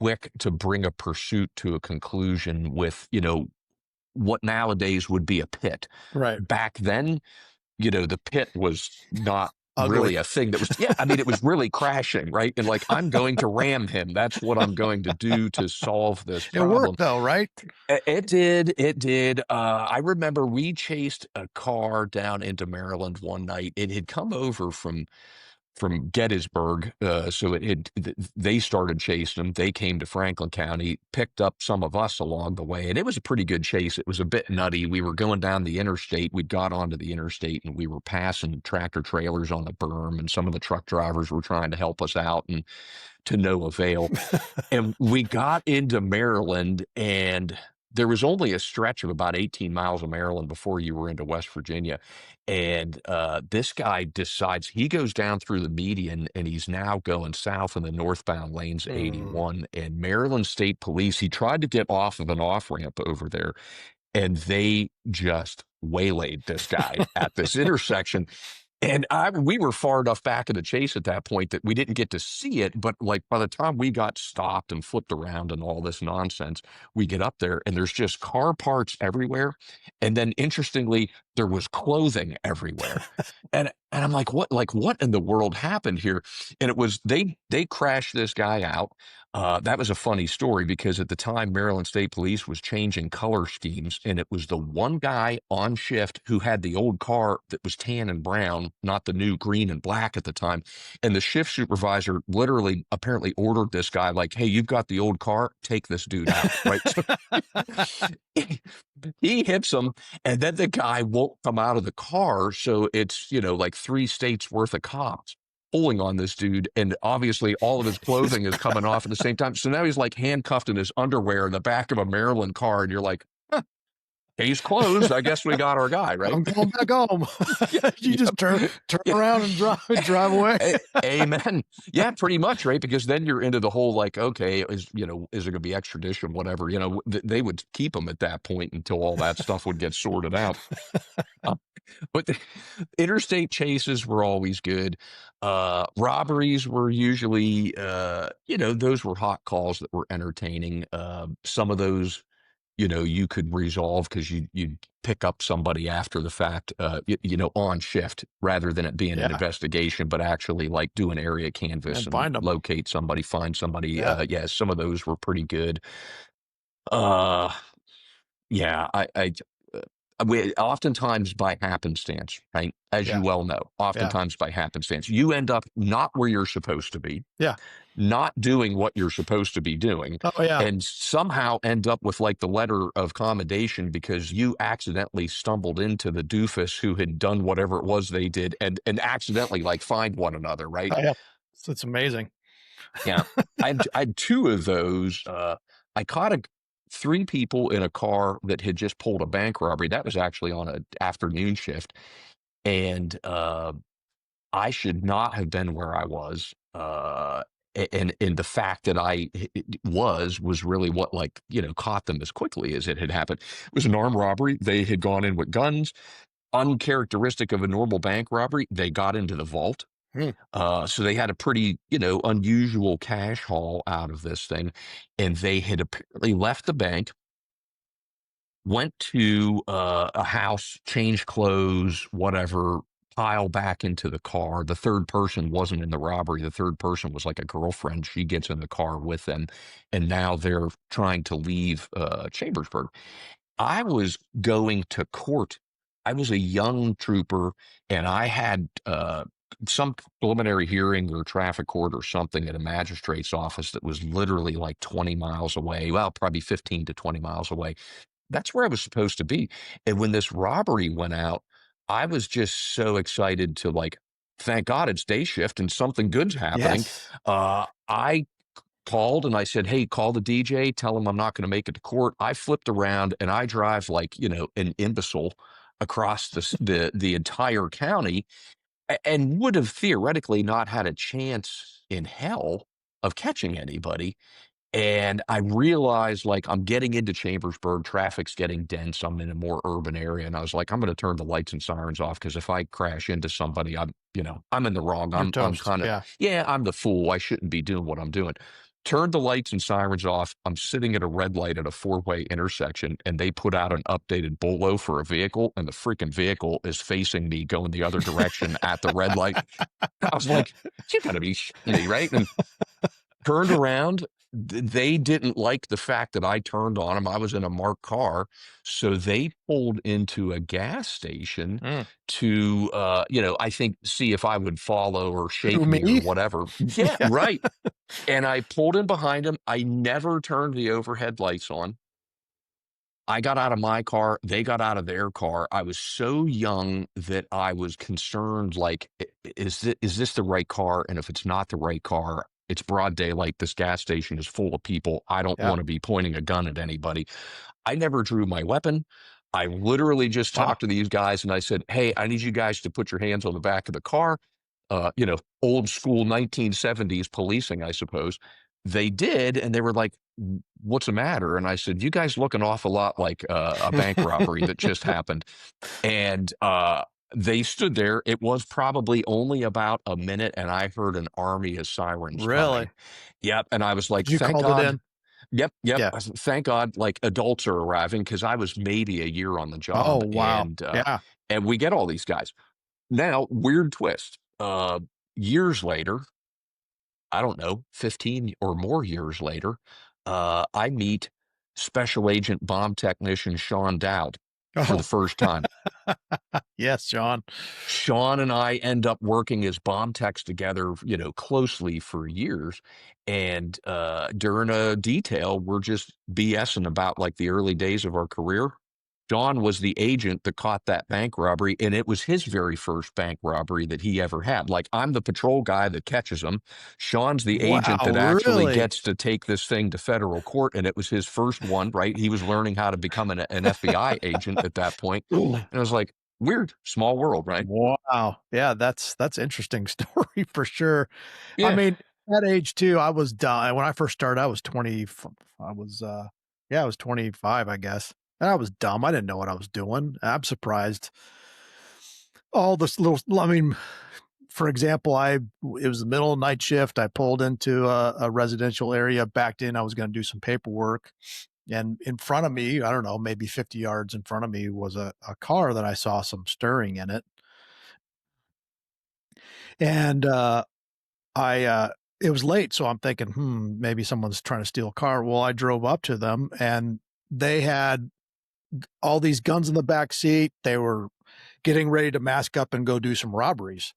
quick to bring a pursuit to a conclusion with, what nowadays would be a pit. Right. Back then, the pit was not Ugly. really a thing that was, yeah, I mean, it was really crashing, right? And like, I'm going to ram him. That's what I'm going to do to solve this It problem. worked though, right? It did. It did. I remember we chased a car down into Maryland one night. It had come over from Gettysburg. So they started chasing them. They came to Franklin County, picked up some of us along the way, and it was a pretty good chase. It was a bit nutty. We were going down the interstate. We got onto the interstate and we were passing tractor trailers on the berm, and some of the truck drivers were trying to help us out, and to no avail. And we got into Maryland, and there was only a stretch of about 18 miles of Maryland before you were into West Virginia. And this guy decides he goes down through the median and he's now going south in the northbound lanes Mm. 81. And Maryland State Police, he tried to get off of an off ramp over there and they just waylaid this guy at this intersection. And we were far enough back in the chase at that point that we didn't get to see it. But like by the time we got stopped and flipped around and all this nonsense, we get up there and there's just car parts everywhere. And then interestingly, there was clothing everywhere. And I'm like what in the world happened here? And it was they crashed this guy out. That was a funny story because at the time Maryland State Police was changing color schemes, and it was the one guy on shift who had the old car that was tan and brown, not the new green and black at the time. And the shift supervisor literally apparently ordered this guy like, "Hey, you've got the old car, take this dude out." Right? So he hits him, and then the guy won't come out of the car. So it's, like 3 states worth of cops pulling on this dude. And obviously all of his clothing is coming off at the same time. So now he's like handcuffed in his underwear in the back of a Maryland car. And you're like, huh, case closed. I guess we got our guy, right? I'm going back home. Yeah, You just turn yeah. around and drive away. Amen. Yeah, pretty much, right? Because then you're into the whole like, okay, is it going to be extradition, whatever? They would keep him at that point until all that stuff would get sorted out. But the interstate chases were always good. Robberies were usually, those were hot calls that were entertaining. Some of those, you could resolve because you'd pick up somebody after the fact, on shift rather than it being an Yeah. investigation, but actually like do an area canvas And and find them. locate somebody, find somebody. Yeah. Yeah, some of those were pretty good. Uh, yeah, oftentimes by happenstance, right? As Yeah. you well know, Yeah. oftentimes by happenstance, you end up not where you're supposed to be, Yeah. not doing what you're supposed to be doing, Oh yeah. and somehow end up with like the letter of commendation because you accidentally stumbled into the doofus who had done whatever it was they did and accidentally like find one another, right? Oh, yeah. So it's amazing. Yeah. I had two of those. I caught 3 people in a car that had just pulled a bank robbery. That was actually on an afternoon shift. And I should not have been where I was. And the fact that was really what like, caught them as quickly as it had happened. It was an armed robbery. They had gone in with guns, uncharacteristic of a normal bank robbery. They got into the vault. Hmm. So they had a pretty, unusual cash haul out of this thing. And they had apparently left the bank, went to a house, changed clothes, whatever, pile back into the car. The third person wasn't in the robbery. The third person was like a girlfriend. She gets in the car with them, and now they're trying to leave Chambersburg. I was going to court. I was a young trooper, and I had some preliminary hearing or traffic court or something at a magistrate's office that was literally like 20 miles away. Well, probably 15 to 20 miles away. That's where I was supposed to be. And when this robbery went out, I was just so excited to like, thank God it's day shift and something good's happening. Yes. I called and I said, "Hey, call the DJ, tell him I'm not going to make it to court." I flipped around and I drive like, an imbecile across the entire county and would have theoretically not had a chance in hell of catching anybody. And I realized like I'm getting into Chambersburg, traffic's getting dense. I'm in a more urban area. And I was like, I'm going to turn the lights and sirens off because if I crash into somebody, I'm in the wrong. You're I'm toast. kind of, Yeah. yeah, I'm the fool. I shouldn't be doing what I'm doing. Turned the lights and sirens off. I'm sitting at a red light at a four-way intersection, and they put out an updated bolo for a vehicle, and the freaking vehicle is facing me going the other direction at the red light. I was like, you gotta be shitting me, right? And turned around. They didn't like the fact that I turned on them. I was in a marked car, so they pulled into a gas station Mm. to, I think see if I would follow or Who, shake me or me? whatever. Yeah, Yeah. right. And I pulled in behind him. I never turned the overhead lights on. I got out of my car, they got out of their car. I was so young that I was concerned, like, is this the right car? And if it's not the right car, it's broad daylight. This gas station is full of people. I don't Yeah. want to be pointing a gun at anybody. I never drew my weapon. I literally just Wow. talked to these guys and I said, "Hey, I need you guys to put your hands on the back of the car." Old school 1970s policing, I suppose. They did, and they were like, "What's the matter?" And I said, "You guys look an awful lot like a bank robbery that just happened." And they stood there. It was probably only about a minute, and I heard an army of sirens Really? coming. Yep. And I was like, Did you "Thank call it God." in? Yep, yep. Yeah. I said, "Thank God, like, adults are arriving," because I was maybe a year on the Oh, job, wow. and we get all these guys. Now, weird twist, years later, I don't know, 15 or more years later, I meet Special Agent Bomb Technician Sean Dowd for the Oh, first time. yes, John. Sean and I end up working as bomb techs together, closely for years. And during a detail, we're just BSing about like the early days of our career. Sean was the agent that caught that bank robbery, and it was his very first bank robbery that he ever had. Like, I'm the patrol guy that catches him. Sean's the agent That that actually really? gets to take this thing to federal court, and it was his first one, right? He was learning how to become an FBI agent at that point. And I was like, weird, small world, right? Wow. Yeah, that's interesting story for sure. I Yeah. mean, at age 2, I was done. When I first started, I was 20 f I was, yeah, I was 25, I guess, and I was dumb. I didn't know what I was doing. I'm surprised all this little I mean, for example, it was the middle of night shift. I pulled into a residential area, backed in. I was gonna do some paperwork, and in front of me, I don't know, maybe 50 yards in front of me was a car that I saw some stirring in it. And, it was late, so I'm thinking, maybe someone's trying to steal a car. Well, I drove up to them and they had all these guns in the back seat. They were getting ready to mask up and go do some robberies.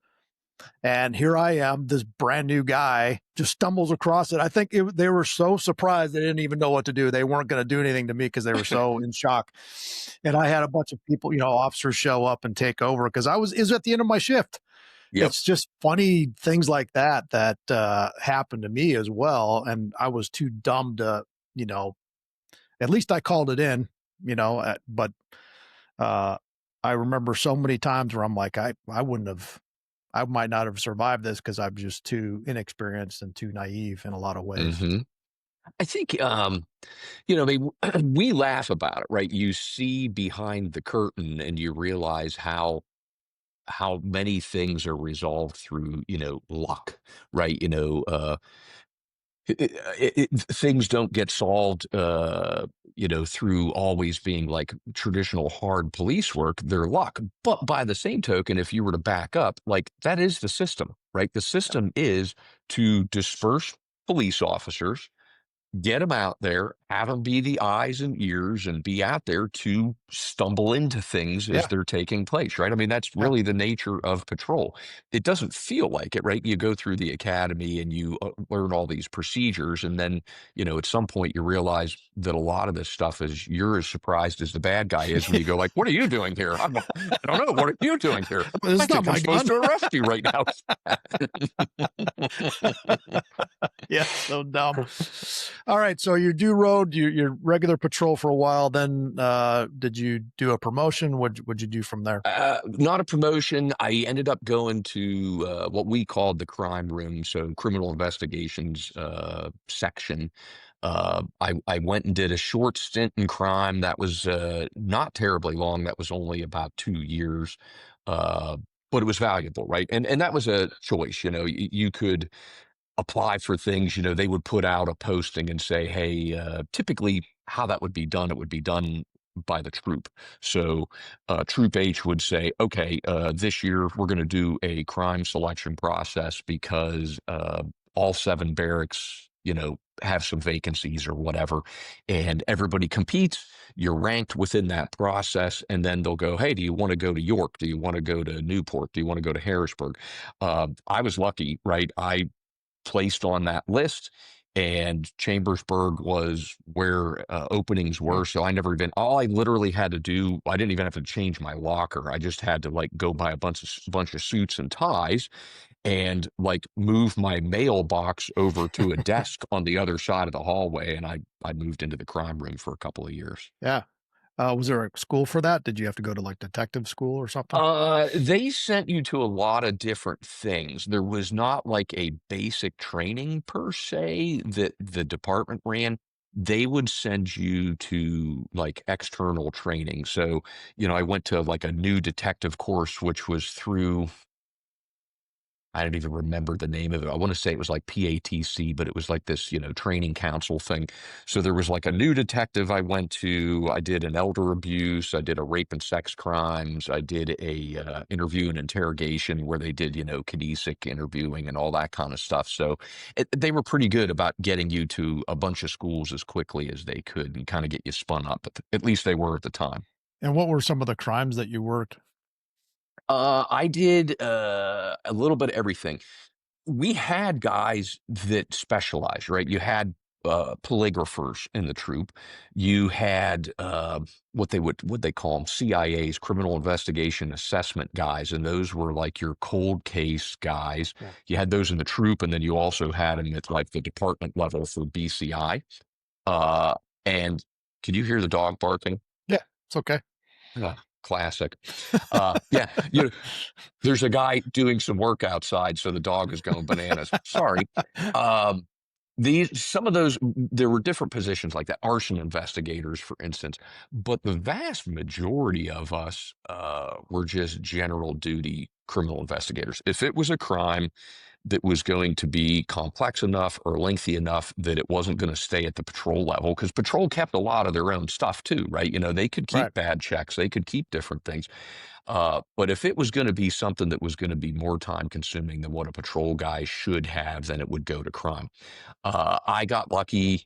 And here I am, this brand new guy just stumbles across it. I think they were so surprised they didn't even know what to do. They weren't going to do anything to me because they were so in shock. And I had a bunch of people, officers show up and take over because it was at the end of my shift. Yep. It's just funny things like that happened to me as well, and I was too dumb to, you know at least I called it in, but, uh, I remember so many times where I'm like, I might not have survived this because 'cause I'm just too inexperienced and too naive in a lot of ways. Hmm. I think, I mean, we laugh about it, right? You see behind the curtain and you realize how many things are resolved through, luck, right? things don't get solved, through always being like traditional hard police work. They're luck. But by the same token, if you were to back up, like that is the system, right? The system is to disperse police officers, get them out there, have them be the eyes and ears, and be out there to stumble into things as Yeah, they're taking place, right? I mean, that's yeah. really the nature of patrol. It doesn't feel like it, right? You go through the academy and you learn all these procedures, and then, at some point you realize that a lot of this stuff is you're as surprised as the bad guy is when you go like, "What are you doing here?" I don't know. What are you doing here? It's I not think I'm my supposed gun. to arrest you right now. Yeah, so dumb. All right, so you do road, your regular patrol for a while. Then, did you do a promotion? What'd you do from there? Not a promotion. I ended up going to what we called the crime room, so criminal investigations section. I went and did a short stint in crime that was not terribly long. That was only about 2 years, uh, but it was valuable, right? And that was a choice. You could apply for things. They would put out a posting and say, hey, typically how that would be done, it would be done by the troop. So Troop H would say, okay, this year we're going to do a crime selection process because all seven barracks, have some vacancies or whatever, and everybody competes. You're ranked within that process, and then they'll go, hey, do you want to go to York? Do you want to go to Newport? Do you want to go to Harrisburg? I was lucky, right? I placed on that list, and Chambersburg was where openings Hmm. were. So all I literally had to do, I didn't even have to change my locker. I just had to like go buy a bunch of suits and ties and like move my mailbox over to a desk on the other side of the hallway. And I moved into the crime room for a couple of years. Yeah. Was there a school for that? Did you have to go to like detective school or something? They sent you to a lot of different things. There was not like a basic training per se that the department ran. They would send you to like external training. So, I went to like a new detective course, which was through I don't even remember the name of it. I want to say it was like PATC, but it was like this, training council thing. So there was like a new detective I went to. I did an elder abuse. I did a rape and sex crimes. I did a interview and interrogation where they did, kinesic interviewing and all that kind of stuff. So they were pretty good about getting you to a bunch of schools as quickly as they could and kind of get you spun up. At least they were at the time. And what were some of the crimes that you worked? I did a little bit of everything. We had guys that specialized, right? You had polygraphers in the troop. You had what they call them, CIAs, criminal investigation assessment guys, and those were like your cold case guys. Yeah. You had those in the troop, and then you also had them at like the department level for BCI. Uh, and can you hear the dog barking? Yeah, it's okay. Classic. Yeah, there's a guy doing some work outside, so the dog is going bananas. Sorry. Um, some of those there were different positions like that, arson investigators, for instance, but the vast majority of us were just general duty criminal investigators. If it was a crime that was going to be complex enough or lengthy enough that it wasn't going to stay at the patrol level, because patrol kept a lot of their own stuff too, right? They could Right. keep bad checks, they could keep different things. But if it was going to be something that was going to be more time consuming than what a patrol guy should have, then it would go to crime. I got lucky.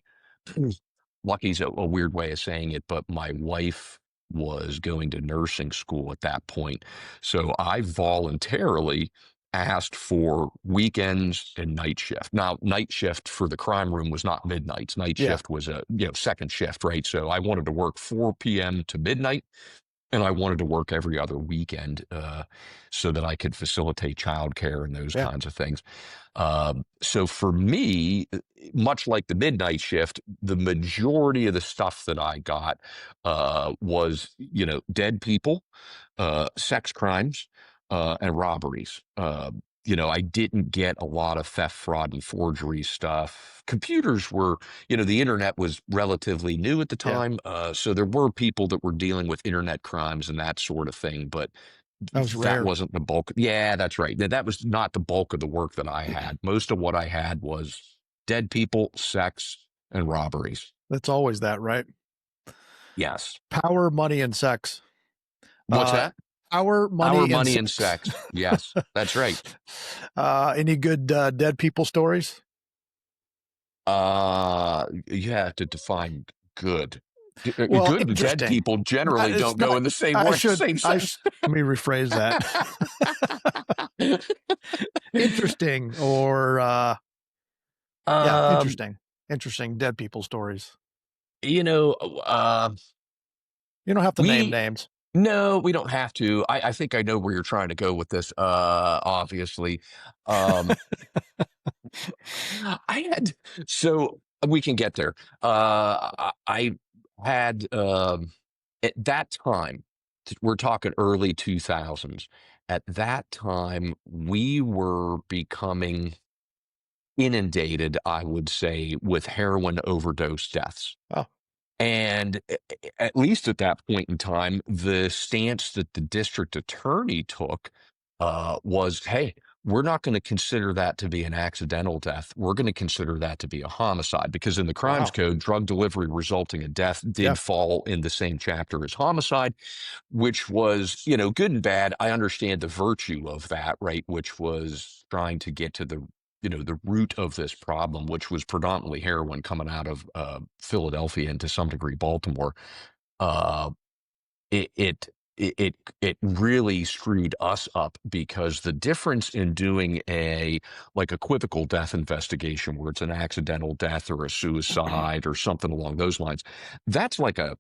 Lucky's a weird way of saying it, but my wife was going to nursing school at that point. So I voluntarily asked for weekends and night shift. Now, night shift for the crime room was not midnights. Night Yeah. shift was a second shift, right? So I wanted to work 4 p.m. to midnight, and I wanted to work every other weekend so that I could facilitate childcare and those Yeah. kinds of things. So for me, much like the midnight shift, the majority of the stuff that I got was, dead people, sex crimes, and robberies. I didn't get a lot of theft, fraud, and forgery stuff. Computers were, the internet was relatively new at the Yeah. time. So there were people that were dealing with internet crimes and that sort of thing, but That was that rare. wasn't the bulk. Yeah, that's right. That was not the bulk of the work that I had. Most of what I had was dead people, sex, and robberies. It's always that, right? Yes. Power, money, and sex. What's Uh, that? power, Power, money, and money, and sex. sex. Yes, that's right. Any good dead people stories? You have to define good. Well, Good and dead interesting. people generally It's don't not. go in the same way, same I sentence. let me rephrase that. Interesting, or yeah, um, interesting. Interesting dead people stories. you know, You don't have to name we names. no, we don't have to. I think I know where you're trying to go with this. Obviously, um, I had so we can get there. I had at that time, we're talking early 2000s. At that time, we were becoming inundated, I would say, with heroin overdose deaths. Oh, And at least at that point in time, the stance that the district attorney took was, hey, we're not going to consider that to be an accidental death. We're going to consider that to be a homicide because in the crimes wow. code, drug delivery resulting in death Yeah, did fall in the same chapter as homicide, which was, good and bad. I understand the virtue of that, right? Which was trying to get to the root of this problem, which was predominantly heroin coming out of Philadelphia and to some degree Baltimore. Uh, it, it it really screwed us up because the difference in doing a like equivocal death investigation where it's an accidental death or a suicide or something along those lines, that's like a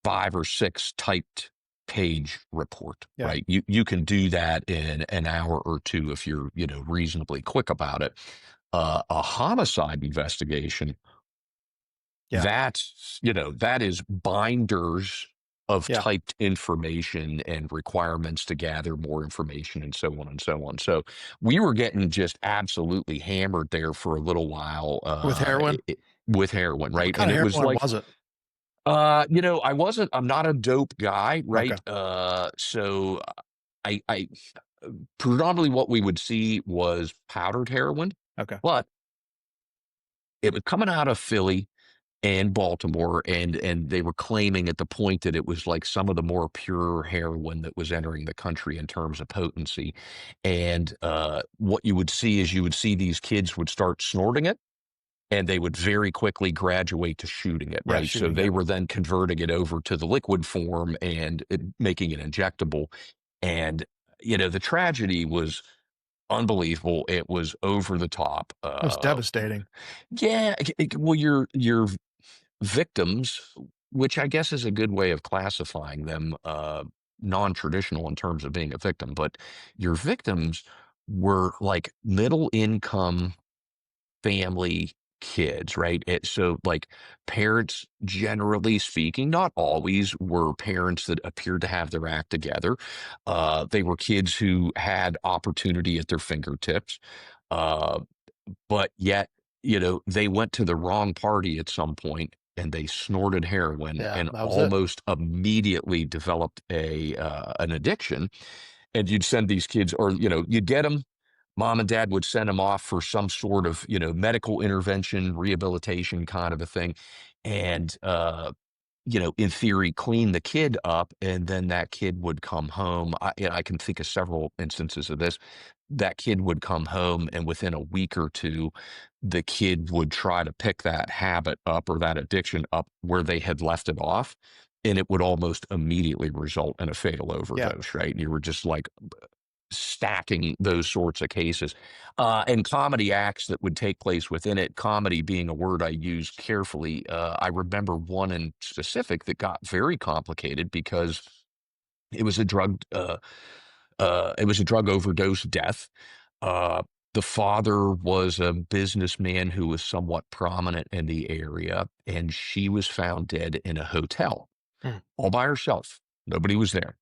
5 or 6 typed page report, yeah, right? You can do that in an hour or two if you're, reasonably quick about it. A homicide investigation, yeah, that is binders of yeah. typed information and requirements to gather more information and so on and so on. So we were getting just absolutely hammered there for a little while With heroin. with heroin, What right? kind And of it was heroin like was it? I'm not a dope guy, Okay, right? So I predominantly what we would see was powdered heroin, okay. but it was coming out of Philly and Baltimore, and they were claiming at the point that it was like some of the more pure heroin that was entering the country in terms of potency. And what you would see is you would see these kids would start snorting it and they would very quickly graduate to shooting it, Yeah, right? So shooting they it were then converting it over to the liquid form and making it injectable. And, the tragedy was unbelievable. It was over the top. was devastating. Yeah, well, your victims, which I guess is a good way of classifying them, non-traditional in terms of being a victim, but your victims were like middle income family kids, right? So, like, parents, generally speaking, not always, were parents that appeared to have their act together. They were kids who had opportunity at their fingertips, uh, but yet, they went to the wrong party at some point and they snorted heroin Yeah, and that was it. almost immediately developed an addiction. And you'd send these kids, or you'd get them, mom and dad would send them off for some sort of medical intervention, rehabilitation kind of a thing, and in theory clean the kid up, and then that kid would come home. I can think of several instances of this. That kid would come home, and within a week or two the kid would try to pick that habit up or that addiction up where they had left it off, and it would almost immediately result in a fatal Yeah, overdose, right? And you were just like stacking those sorts of cases. And comedy acts that would take place within it, comedy being a word I use carefully. I remember one in specific that got very complicated because it was a drug overdose death. Uh, the father was a businessman who was somewhat prominent in the area, and she was found dead in a hotel mm, all by herself. Nobody was there.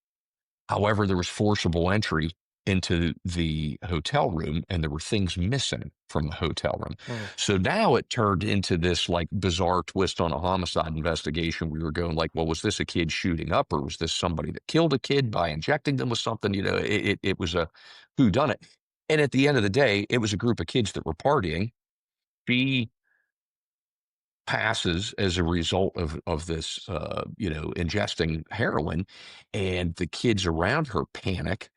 However, there was forcible entry into the hotel room and there were things missing from the hotel room. mm. So now it turned into this like bizarre twist on a homicide investigation. We were going like, well, was this a kid shooting up or was this somebody that killed a kid by injecting them with something? It was a who done it. And at the end of the day, it was a group of kids that were partying. She passes as a result of this, ingesting heroin, and the kids around her panic,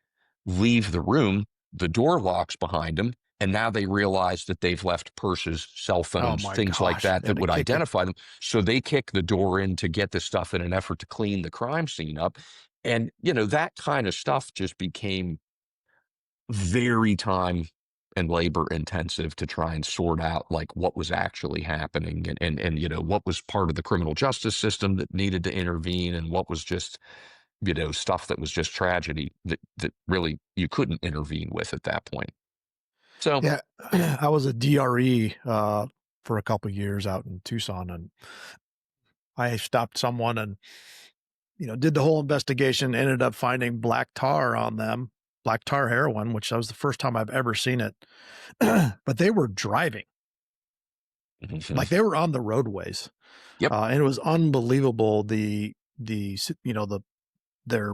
leave the room, the door locks behind them, and now they realize that they've left purses, cell Oh phones, my things like gosh. that Yeah, that to would kick it. identify them. So they kick the door in to get the stuff in an effort to clean the crime scene up. And, that kind of stuff just became very time and labor intensive to try and sort out like what was actually happening, and what was part of the criminal justice system that needed to intervene, and what was just stuff that was just tragedy that really you couldn't intervene with at that point. So Yeah. I was a DRE for a couple years out in Tucson, and I stopped someone and, did the whole investigation, ended up finding black tar on them, black tar heroin, which that was the first time I've ever seen it. But they were driving, like they were on the roadways. yep, And it was unbelievable. The their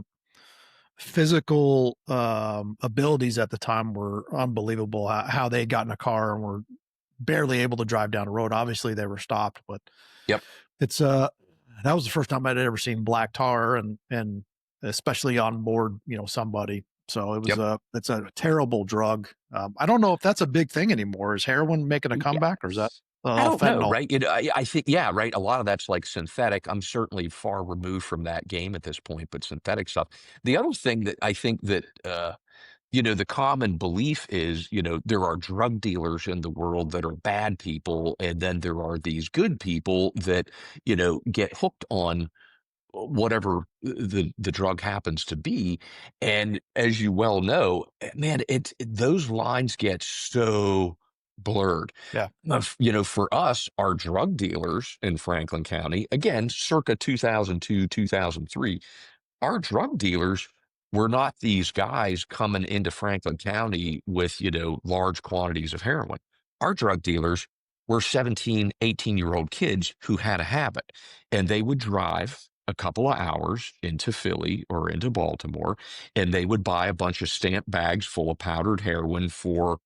physical abilities at the time were unbelievable. How they got in a car and were barely able to drive down the road. Obviously, they were stopped, but yep. it's that was the first time I'd ever seen black tar, and especially on board, somebody. So Yep. it's a terrible drug. I don't know if that's a big thing anymore. Is heroin making a Yeah. comeback, or is that I all don't know, fentanyl? right? I think, yeah, right. A lot of that's like synthetic. I'm certainly far removed from that game at this point, but synthetic stuff. The other thing that I think that, the common belief is, there are drug dealers in the world that are bad people, and then there are these good people that, get hooked on whatever the drug happens to be. And as you well know, man, those lines get so blurred. Yeah. For us, our drug dealers in Franklin County, again, circa 2002, 2003, our drug dealers were not these guys coming into Franklin County with, large quantities of heroin. Our drug dealers were 17, 18-year-old kids who had a habit, and they would drive a couple of hours into Philly or into Baltimore, and they would buy a bunch of stamped bags full of powdered heroin for,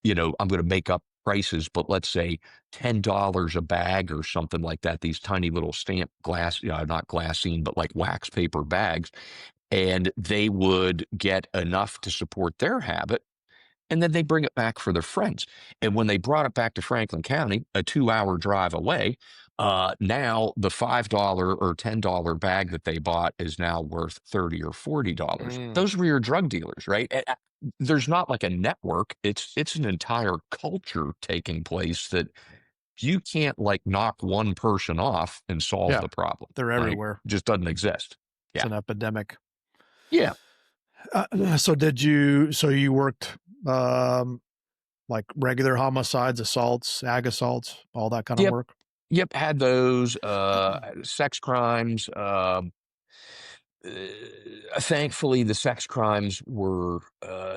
I'm going to make up prices, but let's say $10 a bag or something like that. These tiny little stamped glass, not glassine, but like wax paper bags, and they would get enough to support their habit, and then they bring it back for their friends. And when they brought it back to Franklin County, a 2-hour drive away, now the $5 or $10 bag that they bought is now worth $30 or $40. Mm, Those were your drug dealers, right? There's not like a network. It's an entire culture taking place that you can't like knock one person off and solve yeah, the problem, they're right? everywhere. Just doesn't exist. It's Yeah. an epidemic. Yeah. So you worked um, like regular homicides, assaults, ag assaults, all that kind of Yep. work? Yep. Had those sex crimes. Thankfully, the sex crimes were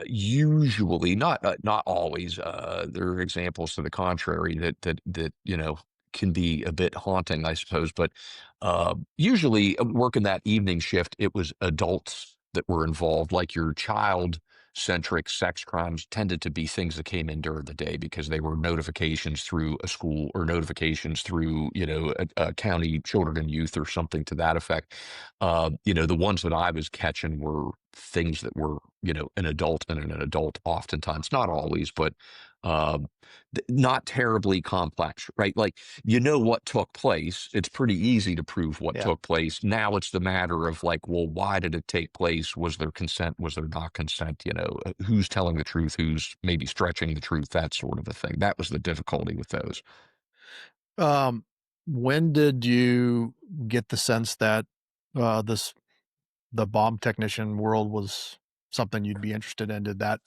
usually not always. There are examples to the contrary that can be a bit haunting, I suppose. But usually, working that evening shift, it was adults that were involved, like your child centric sex crimes tended to be things that came in during the day because they were notifications through a school or notifications through a county children and youth or something to that effect. The ones that I was catching were things that were, an adult and an adult oftentimes, not always, but um, not terribly complex, right? Like, what took place. It's pretty easy to prove what Yeah. took place. Now it's the matter of like, well, why did it take place? Was there consent? Was there not consent? Who's telling the truth? Who's maybe stretching the truth? That sort of a thing. That was the difficulty with those. Um, when did you get the sense that this the bomb technician world was something you'd be interested in? Did that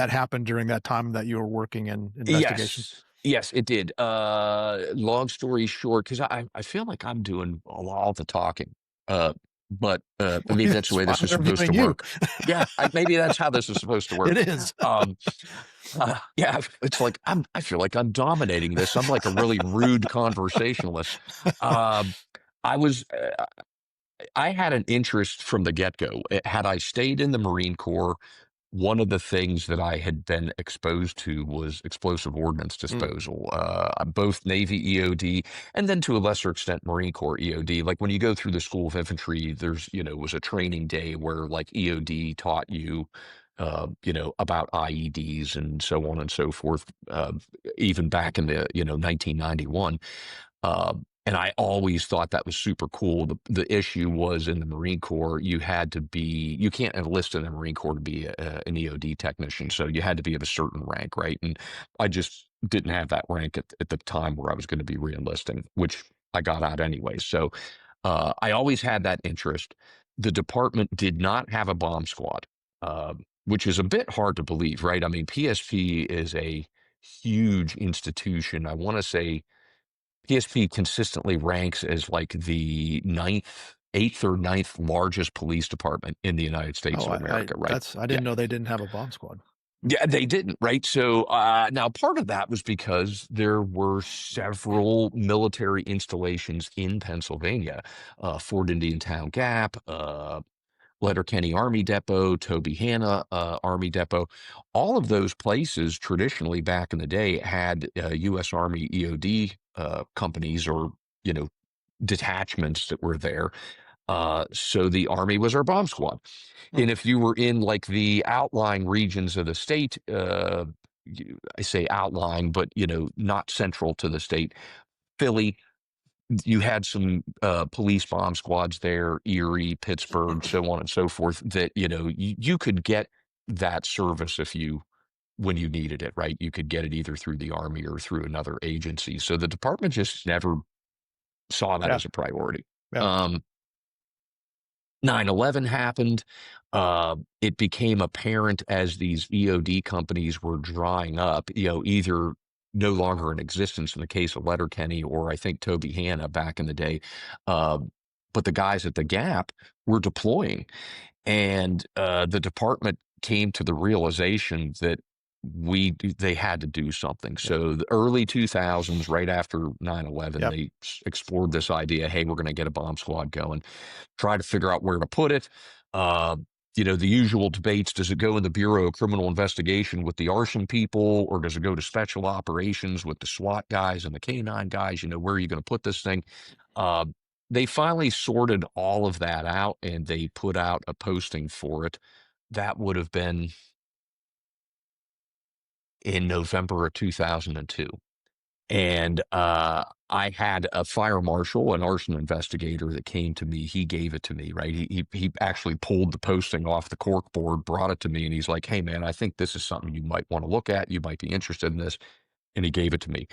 happen during that time that you were working in investigations? Yes. Yes, it did. Long story short, because I feel like I'm doing all the talking. Uh, but Well, maybe that's the it's way fine. this is I'm supposed to interviewing you. work. Yeah, maybe that's how this is supposed to work. It is. Um, yeah, it's like I feel like I'm dominating this. I'm like a really rude conversationalist. Um, I was I had an interest from the get go. Had I stayed in the Marine Corps, one of the things that I had been exposed to was explosive ordnance Mm. disposal, both Navy EOD and then to a lesser extent Marine Corps EOD. Like when you go through the School of Infantry, there's, was a training day where like EOD taught you, about IEDs and so on and so forth, even back in the, 1991. And I always thought that was super cool. The issue was in the Marine Corps, you can't enlist in the Marine Corps to be an EOD technician. So you had to be of a certain rank, right? And I just didn't have that rank at the time where I was going to be reenlisting, which I got out anyway. So I always had that interest. The department did not have a bomb squad, which is a bit hard to believe, right? I mean, PSP is a huge institution. I want to say PSP consistently ranks as like the eighth or ninth largest police department in the United States Oh, of America, right? I Yeah. didn't know they didn't have a bomb squad. Yeah, they didn't, right? So now part of that was because there were several military installations in Pennsylvania, Fort Indian Town Gap, Letterkenny Army Depot, Tobyhanna Army Depot. All of those places traditionally back in the day had U.S. Army EOD companies or, you know, detachments that were there. So the Army was our bomb squad. Hmm. And if you were in like the outlying regions of the state, I say outlying, but, not central to the state, Philly, you had some police bomb squads there, Erie, Pittsburgh, so on and so forth, that, you could get that service when you needed it, right? You could get it either through the Army or through another agency. So the department just never saw that Yeah, as a priority. yeah. Um, 9/11 happened. It became apparent as these EOD companies were drying up, either no longer in existence in the case of Letterkenny or I think Toby Hanna back in the day. Uh, but the guys at the Gap were deploying. And the department came to the realization that they had to do something. Yeah. So the early 2000s, right after 9/11, Yeah. they explored this idea, hey, we're going to get a bomb squad going, try to figure out where to put it. Uh, the usual debates, does it go in the Bureau of Criminal Investigation with the arson people, or does it go to special operations with the SWAT guys and the K-9 guys? Where are you going to put this thing? Uh, they finally sorted all of that out and they put out a posting for it. That would have been in November of 2002. And I had a fire marshal, an arson investigator that came to me. He gave it to me, right? He actually pulled the posting off the cork board, brought it to me, and he's like, "Hey, man, I think this is something you might want to look at. You might be interested in this." And he gave it to me.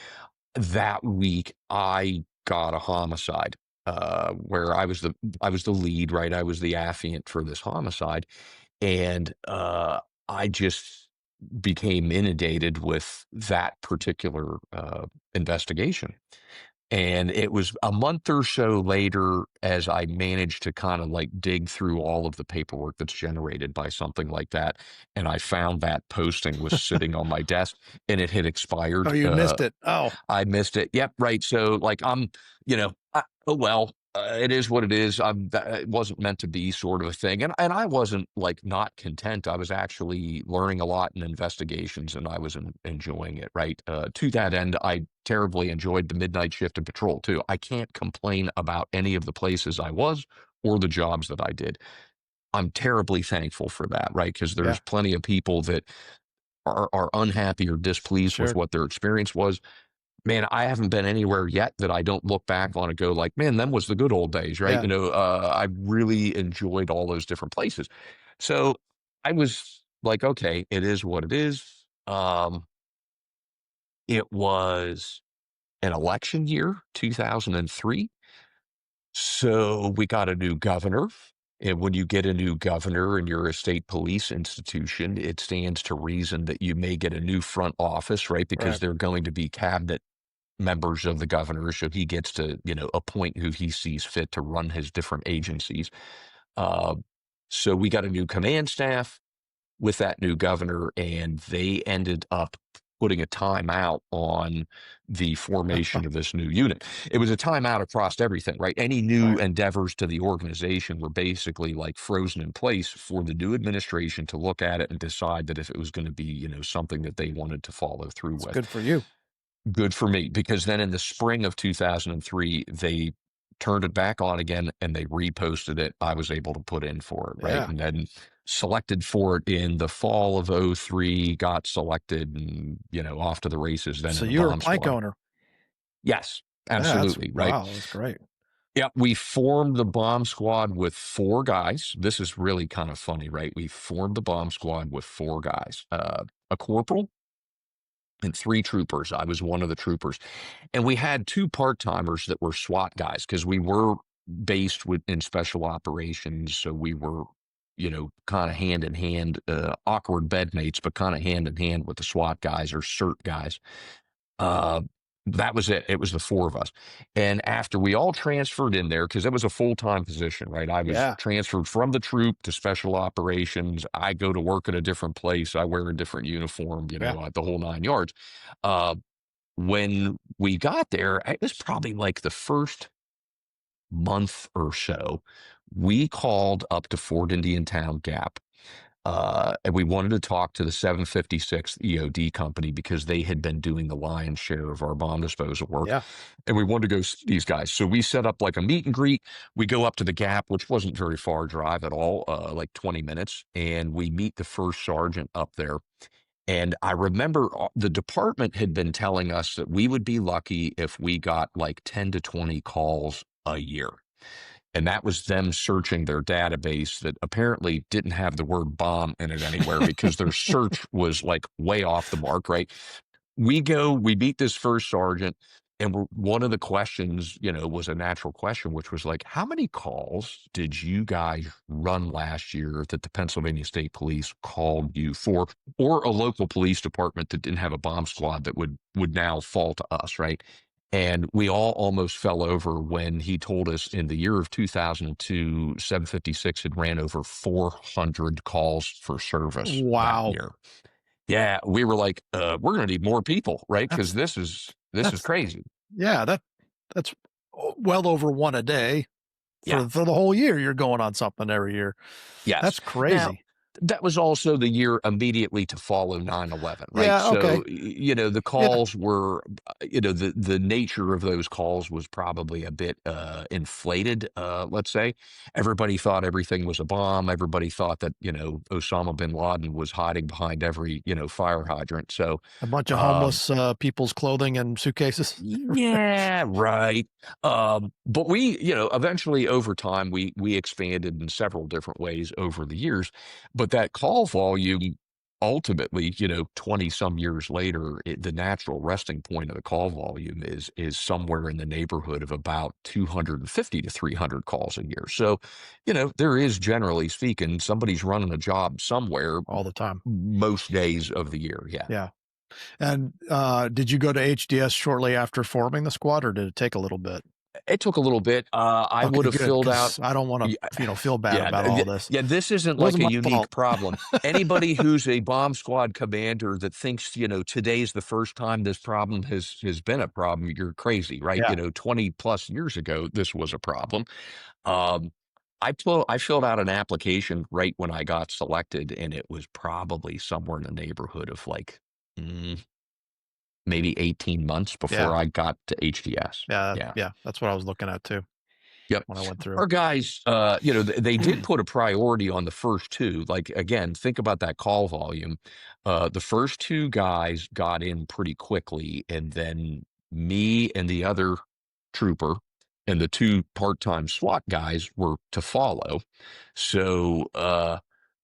That week, I got a homicide where I was the lead, right? I was the affiant for this homicide, and I just became inundated with that particular investigation. And it was a month or so later as I managed to kind of like dig through all of the paperwork that's generated by something like that. And I found that posting was sitting on my desk and it had Oh, expired. you missed it. Oh, I missed it. Yep, right. So like oh well, it is what it is. It wasn't meant to be, sort of a thing. And I wasn't like not content. I was actually learning a lot in investigations, and I was enjoying it. Right. To that end, I terribly enjoyed the midnight shift and patrol too. I can't complain about any of the places I was or the jobs that I did. I'm terribly thankful for that, right? Because yeah, there's plenty of people that are unhappy or displeased with sure. what their experience was. Man, I haven't been anywhere yet that I don't look back on and go like, man, them was the good old days, right? Yeah, I really enjoyed all those different places. So I was like, okay, it is what it is. It was an election year, 2003. So we got a new governor. And when you get a new governor and you're a state police institution, it stands to reason that you may get a new front office, right? Because right. they're going to be cabinet members of the governor, so he gets to, appoint who he sees fit to run his different agencies. Uh, so we got a new command staff with that new governor, and they ended up putting a timeout on the formation of this new unit. It was a timeout across everything, right? Any new Right. endeavors to the organization were basically like frozen in place for the new administration to look at it and decide that if it was going to be, something that they wanted to follow through It's with. good for you. Good for me, because then in the spring of 2003, they turned it back on again and they reposted it. I was able to put in for it, right? Yeah. And then selected for it in the fall of '03, got selected and, off to the races then So in the you were a bomb plank squad. owner. Yes, Yeah, that's absolutely, right? wow, that's great. Yeah, we formed the bomb squad with four guys. This is really kind of funny, right? We formed the bomb squad with four guys, a corporal and three troopers. I was one of the troopers. And we had two part-timers that were SWAT guys because we were based in special operations. So we were, kind of hand in hand, awkward bedmates, but kind of hand in hand with the SWAT guys or CERT guys. Uh, that was it. It was the four of us. And after we all transferred in there, because it was a full-time position, right? I was Yeah, transferred from the troop to special operations. I go to work at a different place. I wear a different uniform, yeah. the whole nine yards. Uh, when we got there, it was probably like the first month or so, we called up to Fort Indian Town Gap. And we wanted to talk to the 756th EOD company because they had been doing the lion's share of our bomb disposal work. Yeah. And we wanted to go see these guys. So we set up like a meet and greet. We go up to the Gap, which wasn't very far drive at all, like 20 minutes. And we meet the first sergeant up there. And I remember the department had been telling us that we would be lucky if we got like 10 to 20 calls a year. And that was them searching their database that apparently didn't have the word bomb in it anywhere because their search was like way off the mark, right? We meet this first sergeant, and one of the questions, was a natural question, which was like, how many calls did you guys run last year that the Pennsylvania State Police called you for, or a local police department that didn't have a bomb squad that would now fall to us, right? And we all almost fell over when he told us in the year of 2002, 756 had ran over 400 calls for service that Wow. year. Yeah, we were like, we're going to need more people, right? Because That's this is that's crazy. yeah, that's well over one a day Yeah. for the whole year. You're going on something every year. Yes. That's Now, crazy. that was also the year immediately to follow 9/11, right? Yeah, So, okay. the Yeah. calls were, the nature of those calls was probably a bit inflated, let's say. Everybody thought everything was a bomb. Everybody thought that, Osama bin Laden was hiding behind every, fire hydrant. So, A bunch of um, homeless, people's clothing and suitcases. yeah, right. But we, eventually over time, we expanded in several different ways over the years. But that call volume, ultimately, 20 some years later, the natural resting point of the call volume is somewhere in the neighborhood of about 250 to 300 calls a year. So, there is, generally speaking, somebody's running a job somewhere All the time. most days of the year. Yeah. Yeah. And, did you go to HDS shortly after forming the squad, or did it take a little bit? It took a little bit. I would Okay, have good, filled out. because I don't wanna, Yeah, feel bad yeah, about all this. yeah. This isn't It like wasn't a my unique fault. problem. Anybody who's a bomb squad commander that thinks, today's the first time this problem has been a problem, you're crazy, right? Yeah. 20 plus years ago, this was a problem. Um, I filled out an application right when I got selected, and it was probably somewhere in the neighborhood of like mm, maybe 18 months before Yeah. I got to HDS. Yeah, Yeah. yeah, that's what I was looking at too Yep. when I went through. Our guys, they did put a priority on the first two. Like, again, think about that call volume. The first two guys got in pretty quickly, and then me and the other trooper and the two part-time SWAT guys were to follow. So,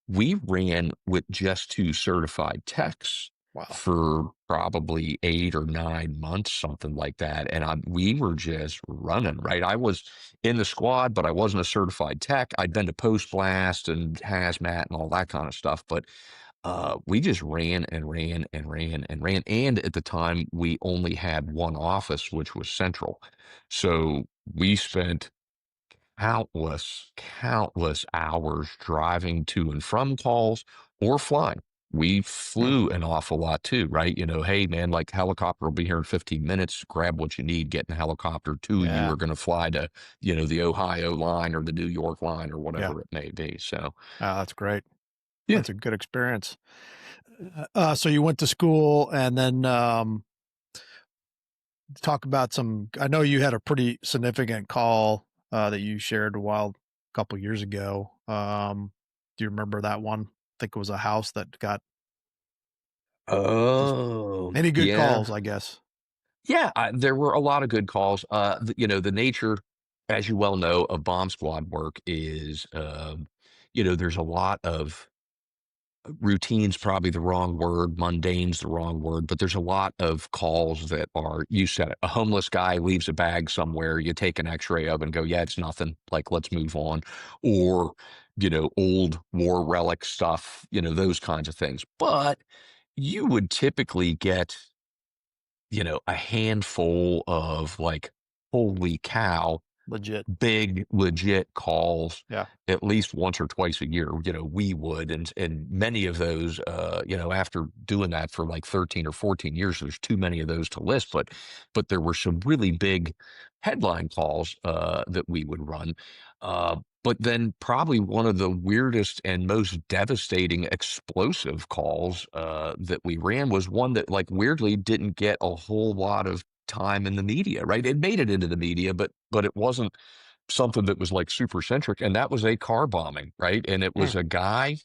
we ran with just two certified techs Wow. for probably 8 or 9 months, something like that. And we were just running, right? I was in the squad, but I wasn't a certified tech. I'd been to post blast and hazmat and all that kind of stuff. But we just ran and ran and ran and ran. And at the time, we only had one office, which was central. So we spent countless hours driving to and from calls or flying. we Hmm. flew an awful lot too, right? Hey man, like helicopter will be here in 15 minutes. Grab what you need, get in a helicopter. Two of you Yeah. are going to fly to, the Ohio line or the New York line or Yeah. whatever it may be. So, That's great. yeah. That's a good experience. So you went to school and then, talk about some I know you had a pretty significant call, that you shared couple years ago. Do you remember that one? I think it was a house that got just Oh, any good yeah. calls, I guess. Yeah, there were a lot of good calls. The nature, as you well know, of bomb squad work is, there's a lot of routine's probably the wrong word, mundane's the wrong word, but there's a lot of calls that are, you said it, a homeless guy leaves a bag somewhere, you take an x-ray of it and go, yeah, it's nothing, like, let's move on. Or, old war relic stuff, those kinds of things. But you would typically get, a handful of like, holy cow, Legit. big legit calls Yeah. at least once or twice a year. We would, and many of those, after doing that for like 13 or 14 years, there's too many of those to list, but there were some really big headline calls that we would run. But then probably one of the weirdest and most devastating explosive calls that we ran was one that, like, weirdly didn't get a whole lot of time in the media, right? It made it into the media, but it wasn't something that was like super centric, and that was a car bombing, right? And it Hmm. was a guy,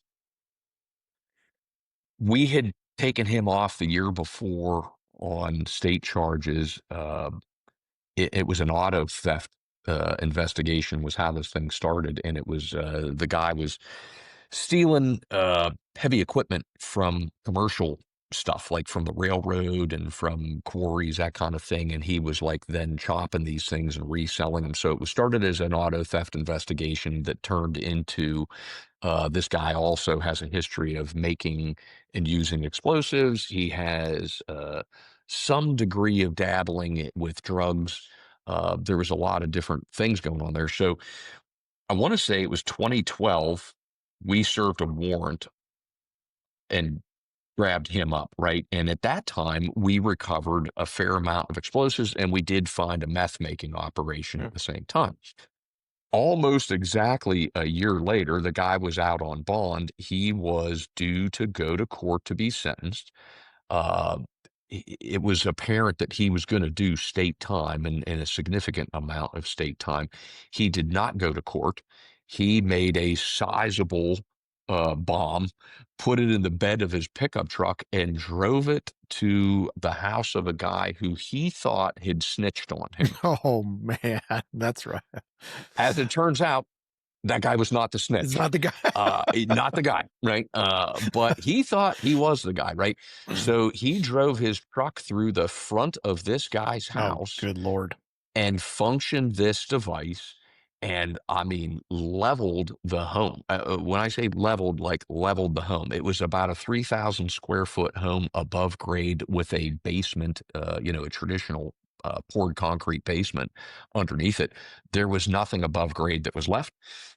we had taken him off the year before on state charges. It was an auto theft investigation was how this thing started, and it was, the guy was stealing heavy equipment from commercial stuff, like from the railroad and from quarries, that kind of thing. And he was like then chopping these things and reselling them. So it was started as an auto theft investigation that turned into, this guy also has a history of making and using explosives. He has some degree of dabbling with drugs. There was a lot of different things going on there. So I want to say it was 2012. We served a warrant and grabbed him up, right? And at that time, we recovered a fair amount of explosives, and we did find a meth making operation Hmm. at the same time. Almost exactly a year later, the guy was out on bond. He was due to go to court to be sentenced. Uh, it was apparent that he was going to do state time, and a significant amount of state time. He did not go to court. He made a sizable bomb, put it in the bed of his pickup truck, and drove it to the house of a guy who he thought had snitched on him. Oh man, that's right. As it turns out, that guy was not the It's snitch. not the guy. Not the guy, right? But he thought he was the guy, right? So he drove his truck through the front of this guy's Oh, house good lord. and functioned this device, and I mean leveled the home. When I say leveled, like leveled the home, it was about a 3,000 square foot home above grade with a basement, a traditional poured concrete basement underneath it. There was nothing above grade that was left.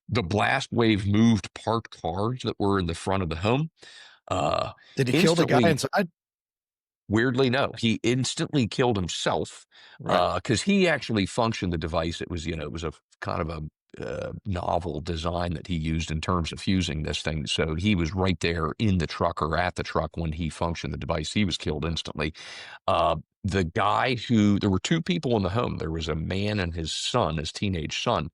The blast wave moved parked cars that were in the front of the home. Uh, Did he kill the guy instantly inside? Weirdly, no. He instantly killed himself, Right. because he actually functioned the device. It was, it was a kind of a novel design that he used in terms of fusing this thing. So he was right there in the truck or at the truck when he functioned the device. He was killed instantly. The guy there were two people in the home. There was a man and his son, his teenage son.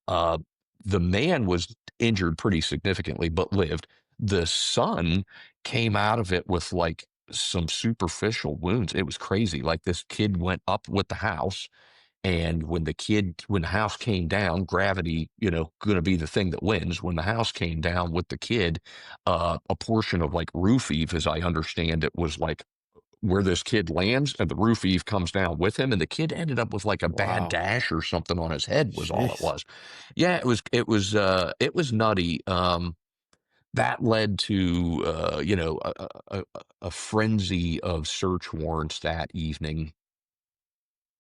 Uh, the man was injured pretty significantly, but lived. The son came out of it with like some superficial wounds. It was crazy. Like, this kid went up with the house, and when the house came down, gravity, going to be the thing that wins. When the house came down with the kid, a portion of like roof eave, as I understand it, was like where this kid lands, and the roof eave comes down with him, and the kid ended up with like a bad Wow. dash or something on his head was all it Jeez. was. Yeah, it was nutty. That led to, a frenzy of search warrants that evening.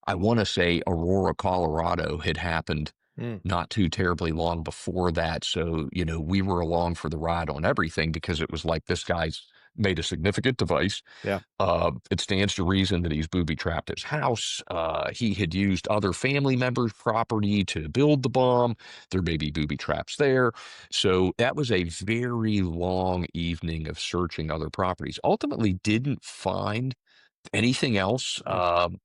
I want to say Aurora, Colorado had happened Mm. not too terribly long before that. So, we were along for the ride on everything, because it was like this guy's made a significant device. Yeah. It stands to reason that he's booby trapped his house. He had used other family members' property to build the bomb. There may be booby traps there. So that was a very long evening of searching other properties. Ultimately, didn't find anything else. Mm.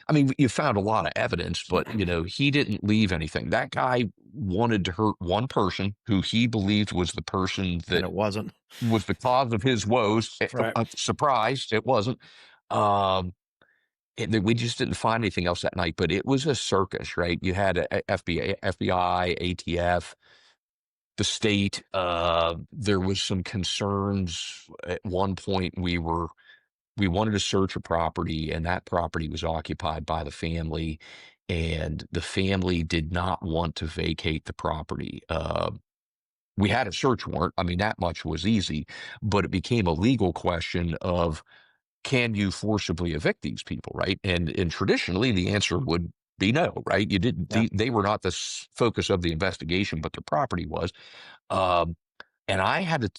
I mean, you found a lot of evidence, but he didn't leave anything. That guy wanted to hurt one person who he believed was the person And that it wasn't. was the cause of his woes. Right. Surprise, it wasn't. Um, we just didn't find anything else that night, but it was a circus, right? You had FBI, ATF, the state. There was some concerns at one point. We wanted to search a property, and that property was occupied by the family, and the family did not want to vacate the property. We had a search warrant. I mean, that much was easy, but it became a legal question of can you forcibly evict these people, right? And traditionally, the answer would be no, right? You didn't. Yeah. They were not the focus of the investigation, but their property was. Um, and I had to.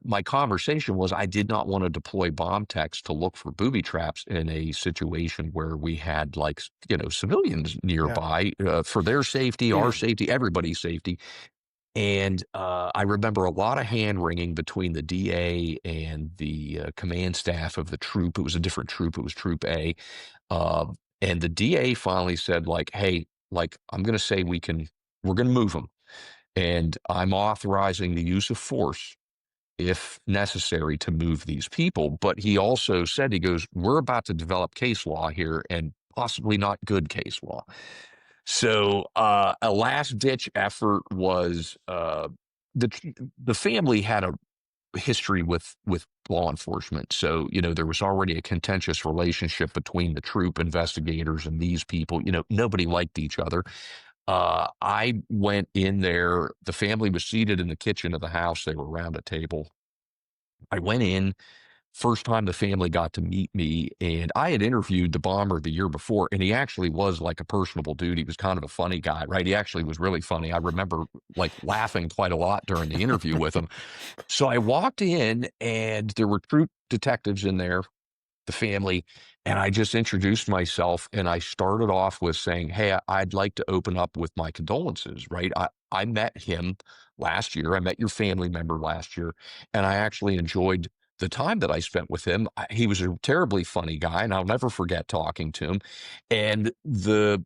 My conversation was I did not want to deploy bomb techs to look for booby traps in a situation where we had like civilians Yeah. nearby for their safety, our safety, everybody's safety. And I remember a lot of hand wringing between the DA and the command staff of the troop. It was a different troop. It was Troop A. Uh, and the DA finally said, like, hey, like, I'm going to say we're going to move them. And I'm authorizing the use of force if necessary to move these people. But he also said, he goes, we're about to develop case law here and possibly not good case law. So a last ditch effort was the the family had a history with law enforcement. So there was already a contentious relationship between the troop investigators and these people. Nobody liked each other. I went in there. The family was seated in the kitchen of the house. They were around a table. I went in. First time the family got to meet me, and I had interviewed the bomber the year before, and he actually was like a personable dude. He was kind of a funny guy, right? He actually was really funny. I remember like laughing quite a lot during the interview with him. So I walked in, and there were troop detectives in there, the family, and I just introduced myself, and I started off with saying, "Hey, I'd like to open up with my condolences." Right? I met him last year. I met your family member last year, and I actually enjoyed the time that I spent with him. He was a terribly funny guy, and I'll never forget talking to him. And the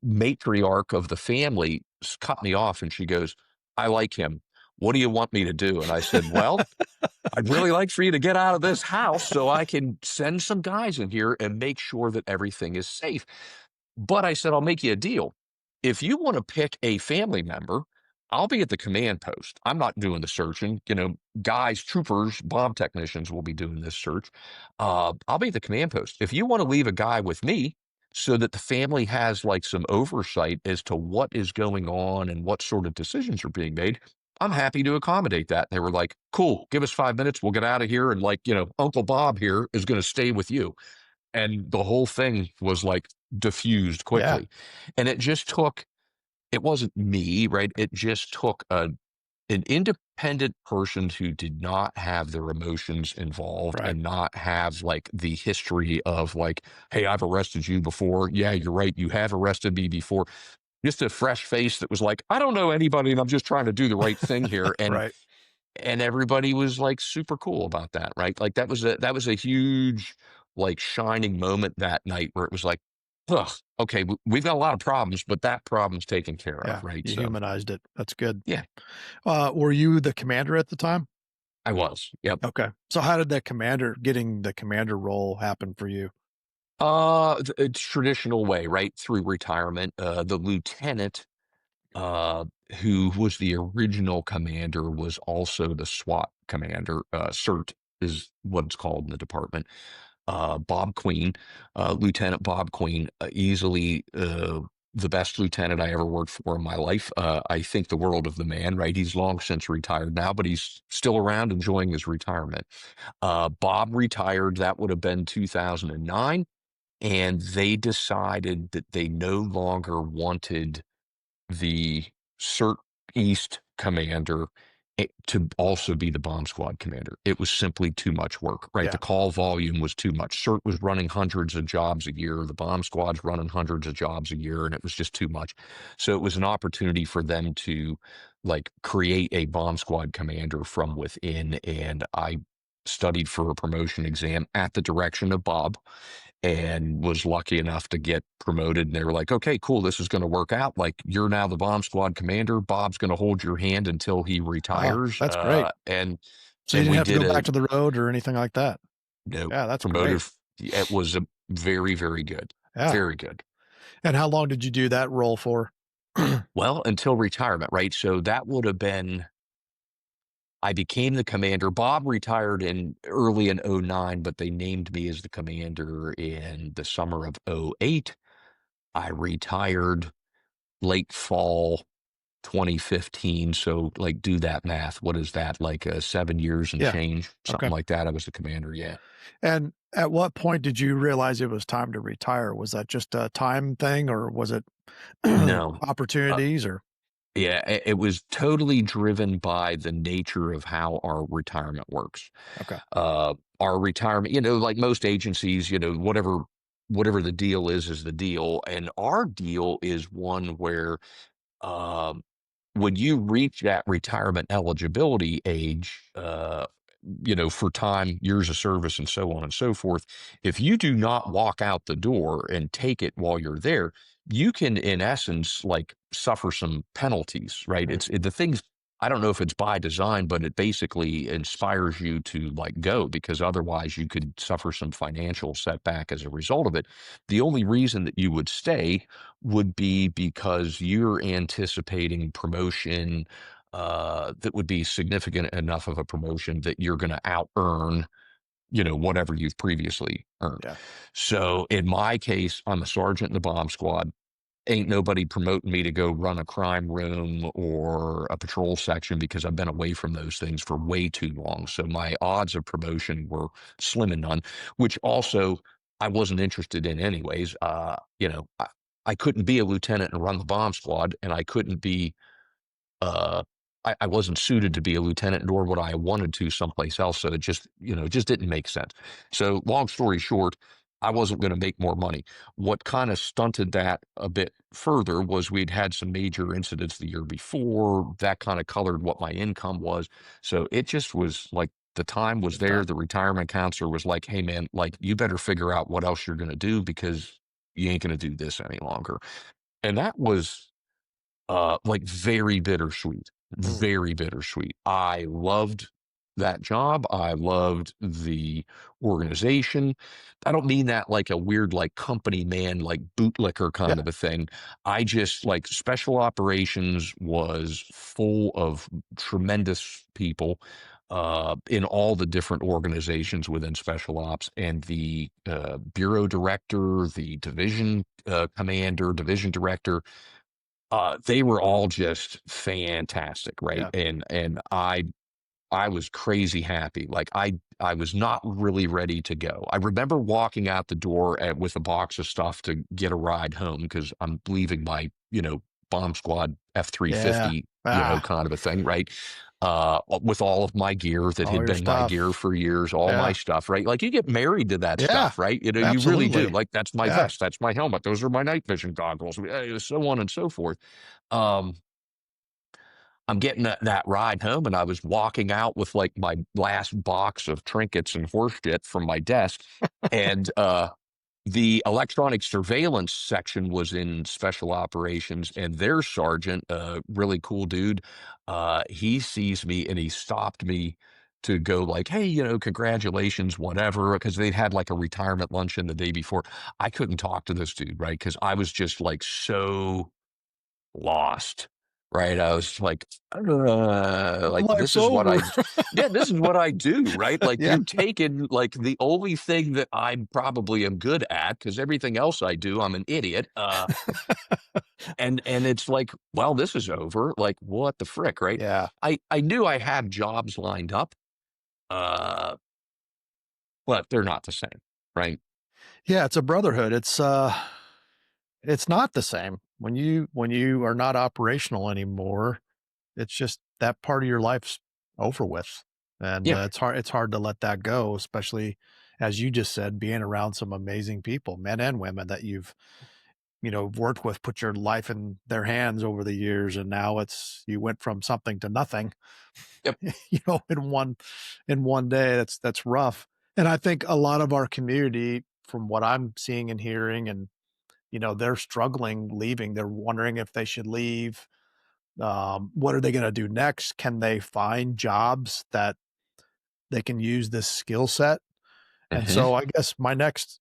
matriarch of the family cut me off, and she goes, "I like him. What do you want me to do?" And I said, "Well, I'd really like for you to get out of this house so I can send some guys in here and make sure that everything is safe. But I said, I'll make you a deal. If you want to pick a family member, I'll be at the command post. I'm not doing the searching. Guys, troopers, bomb technicians will be doing this search. I'll be at the command post. If you want to leave a guy with me so that the family has like some oversight as to what is going on and what sort of decisions are being made, I'm happy to accommodate that. They were like, cool, give us 5 minutes. We'll get out of here. And like, Uncle Bob here is going to stay with you. And the whole thing was like diffused Yeah. quickly. And it wasn't me, right? It just took an independent person who did not have their emotions involved Right. and not have like the history of like, hey, I've arrested you before. Yeah, you're right. You have arrested me before. Just a fresh face that was like, I don't know anybody and I'm just trying to do the right thing here. And Right. and everybody was like super cool about that, right? Like that was a huge like shining moment that night where it was like, ugh, okay, we've got a lot of problems, but that problem's taken care of, Yeah. right? You So humanized it. That's good. yeah, Were you the commander at the time? I was. Yep. Okay. So how did getting the commander role happen for you? It's traditional way, right? Through retirement. The lieutenant, who was the original commander, was also the SWAT commander. CERT is what it's called in the department. Bob Queen, Lieutenant Bob Queen, easily the best lieutenant I ever worked for in my life. I think the world of the man, right? He's long since retired now, but he's still around enjoying his retirement. Bob retired, that would have been 2009, and they decided that they no longer wanted the CERT East commander to also be the bomb squad commander. It was simply too much work, right? The Yeah. call volume was too much. CERT was running hundreds of jobs a year. The bomb squad's running hundreds of jobs a year, and it was just too much. So it was an opportunity for them to like create a bomb squad commander from within. And I studied for a promotion exam at the direction of Bob and was lucky enough to get promoted. And they were like, okay, cool, this is going to work out. Like, you're now the bomb squad commander. Bob's going to hold your hand until he Oh, retires. that's great. So you And didn't we have to did go back a to the road or anything like that. no Yeah, that's great. promoted. It was a very, very good, Yeah. very good. And how long did you do that role for? Well, until retirement, right? So that would have been, I became the commander. Bob retired in early in '09, but they named me as the commander in the summer of '08. I retired late fall 2015. So like do that math. What is that? Like 7 years and Yeah. change, something Okay. like that. I was the commander. Yeah. And at what point did you realize it was time to retire? Was that just a time thing or was it No. Uh, opportunities or yeah, it was totally driven by the nature of how our retirement works. okay. Our retirement, like most agencies, whatever the deal is the deal. And our deal is one where um, when you reach that retirement eligibility age, for time, years of service, and so on and so forth, if you do not walk out the door and take it while you're there, you can, in essence, like suffer some penalties, right? Mm, The things, I don't know if it's by design, but it basically inspires you to like go because otherwise you could suffer some financial setback as a result of it. The only reason that you would stay would be because you're anticipating promotion that would be significant enough of a promotion that you're going to out earn, whatever you've previously earned. yeah. So in my case, I'm a sergeant in the bomb squad. Ain't nobody promoting me to go run a crime room or a patrol section because I've been away from those things for way too long. So my odds of promotion were slim and none, which also I wasn't interested in anyways. I couldn't be a lieutenant and run the bomb squad, and I couldn't be uh, I wasn't suited to be a lieutenant, nor would I wanted to someplace else. So it just didn't make sense. So long story short, I wasn't going to make more money. What kind of stunted that a bit further was we'd had some major incidents the year before that kind of colored what my income was. So it just was like the time was Just there. time. The retirement counselor was like, hey man, like you better figure out what else you're going to do because you ain't going to do this any longer. And that was like very bittersweet, Mm, very bittersweet. I loved that job. I loved the organization. I don't mean that like a weird, like company man, like bootlicker kind yeah. of a thing. I just like special operations was full of tremendous people in all the different organizations within special ops and the bureau director, the division commander, division director, they were all just fantastic, right? Yeah. And I was crazy happy. Like I was not really ready to go. I remember walking out the door with a box of stuff to get a ride home because I'm leaving my bomb squad Yeah. F-350 Ah, kind of a thing, right? With all of my gear that all had your been my gear stuff. for years, all my Yeah. stuff, right? Like you get married to that Yeah. stuff, right? You really do. Absolutely. Like that's my Yeah. vest, that's my helmet, those are my night vision goggles, so on and so forth. Um, I'm getting that ride home, and I was walking out with like my last box of trinkets and horse shit from my desk, and the electronic surveillance section was in special operations, and their sergeant, a really cool dude, he sees me and he stopped me to go like, hey, congratulations, whatever, because they'd had like a retirement luncheon the day before. I couldn't talk to this dude, right? Because I was just like so lost, right? I was like Life's this is what over. yeah, this is what I do, right? Like Yeah. you're taking like the only thing that I probably am good at because everything else I do, I'm an idiot. And it's like, well, this is over. Like, what the frick, right? Yeah. I knew I had jobs lined up, uh, but they're not the same, right? Yeah, it's a brotherhood. It's not the same. When you are not operational anymore, it's just that part of your life's over with. And Yeah. it's hard to let that go, especially as you just said, being around some amazing people, men and women that you've worked with, put your life in their hands over the years, and now you went from something to nothing, Yep. in one day. That's rough. And I think a lot of our community, from what I'm seeing and hearing, and they're struggling leaving. They're wondering if they should leave. What are they going to do next? Can they find jobs that they can use this skill set? And Hmm. so I guess my next,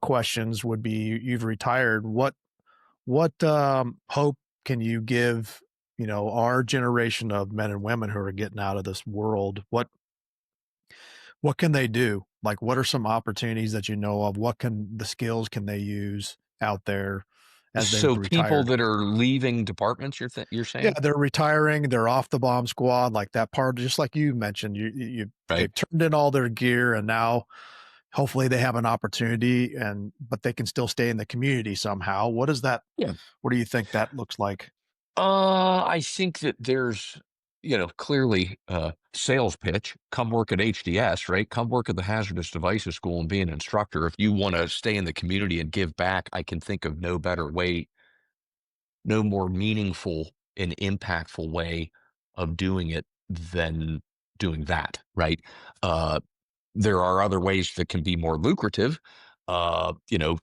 questions would be: you've retired. What hope can you give, our generation of men and women who are getting out of this world? What can they do? Like, what are some opportunities that you know of? The skills can they use out there as they've So people retired? that are leaving departments, you're Yeah, saying, they're retiring, they're off the bomb squad, like that part, just like you mentioned, right? they've turned in all their gear, and now hopefully they have an opportunity, but they can still stay in the community somehow. Yeah. What do you think that looks like? I think that there's, clearly sales pitch. Come work at HDS, right? Come work at the Hazardous Devices School and be an instructor. If you want to stay in the community and give back, I can think of no better way, no more meaningful and impactful way of doing it than doing that, right? Uh, there are other ways that can be more lucrative. Uh, you know,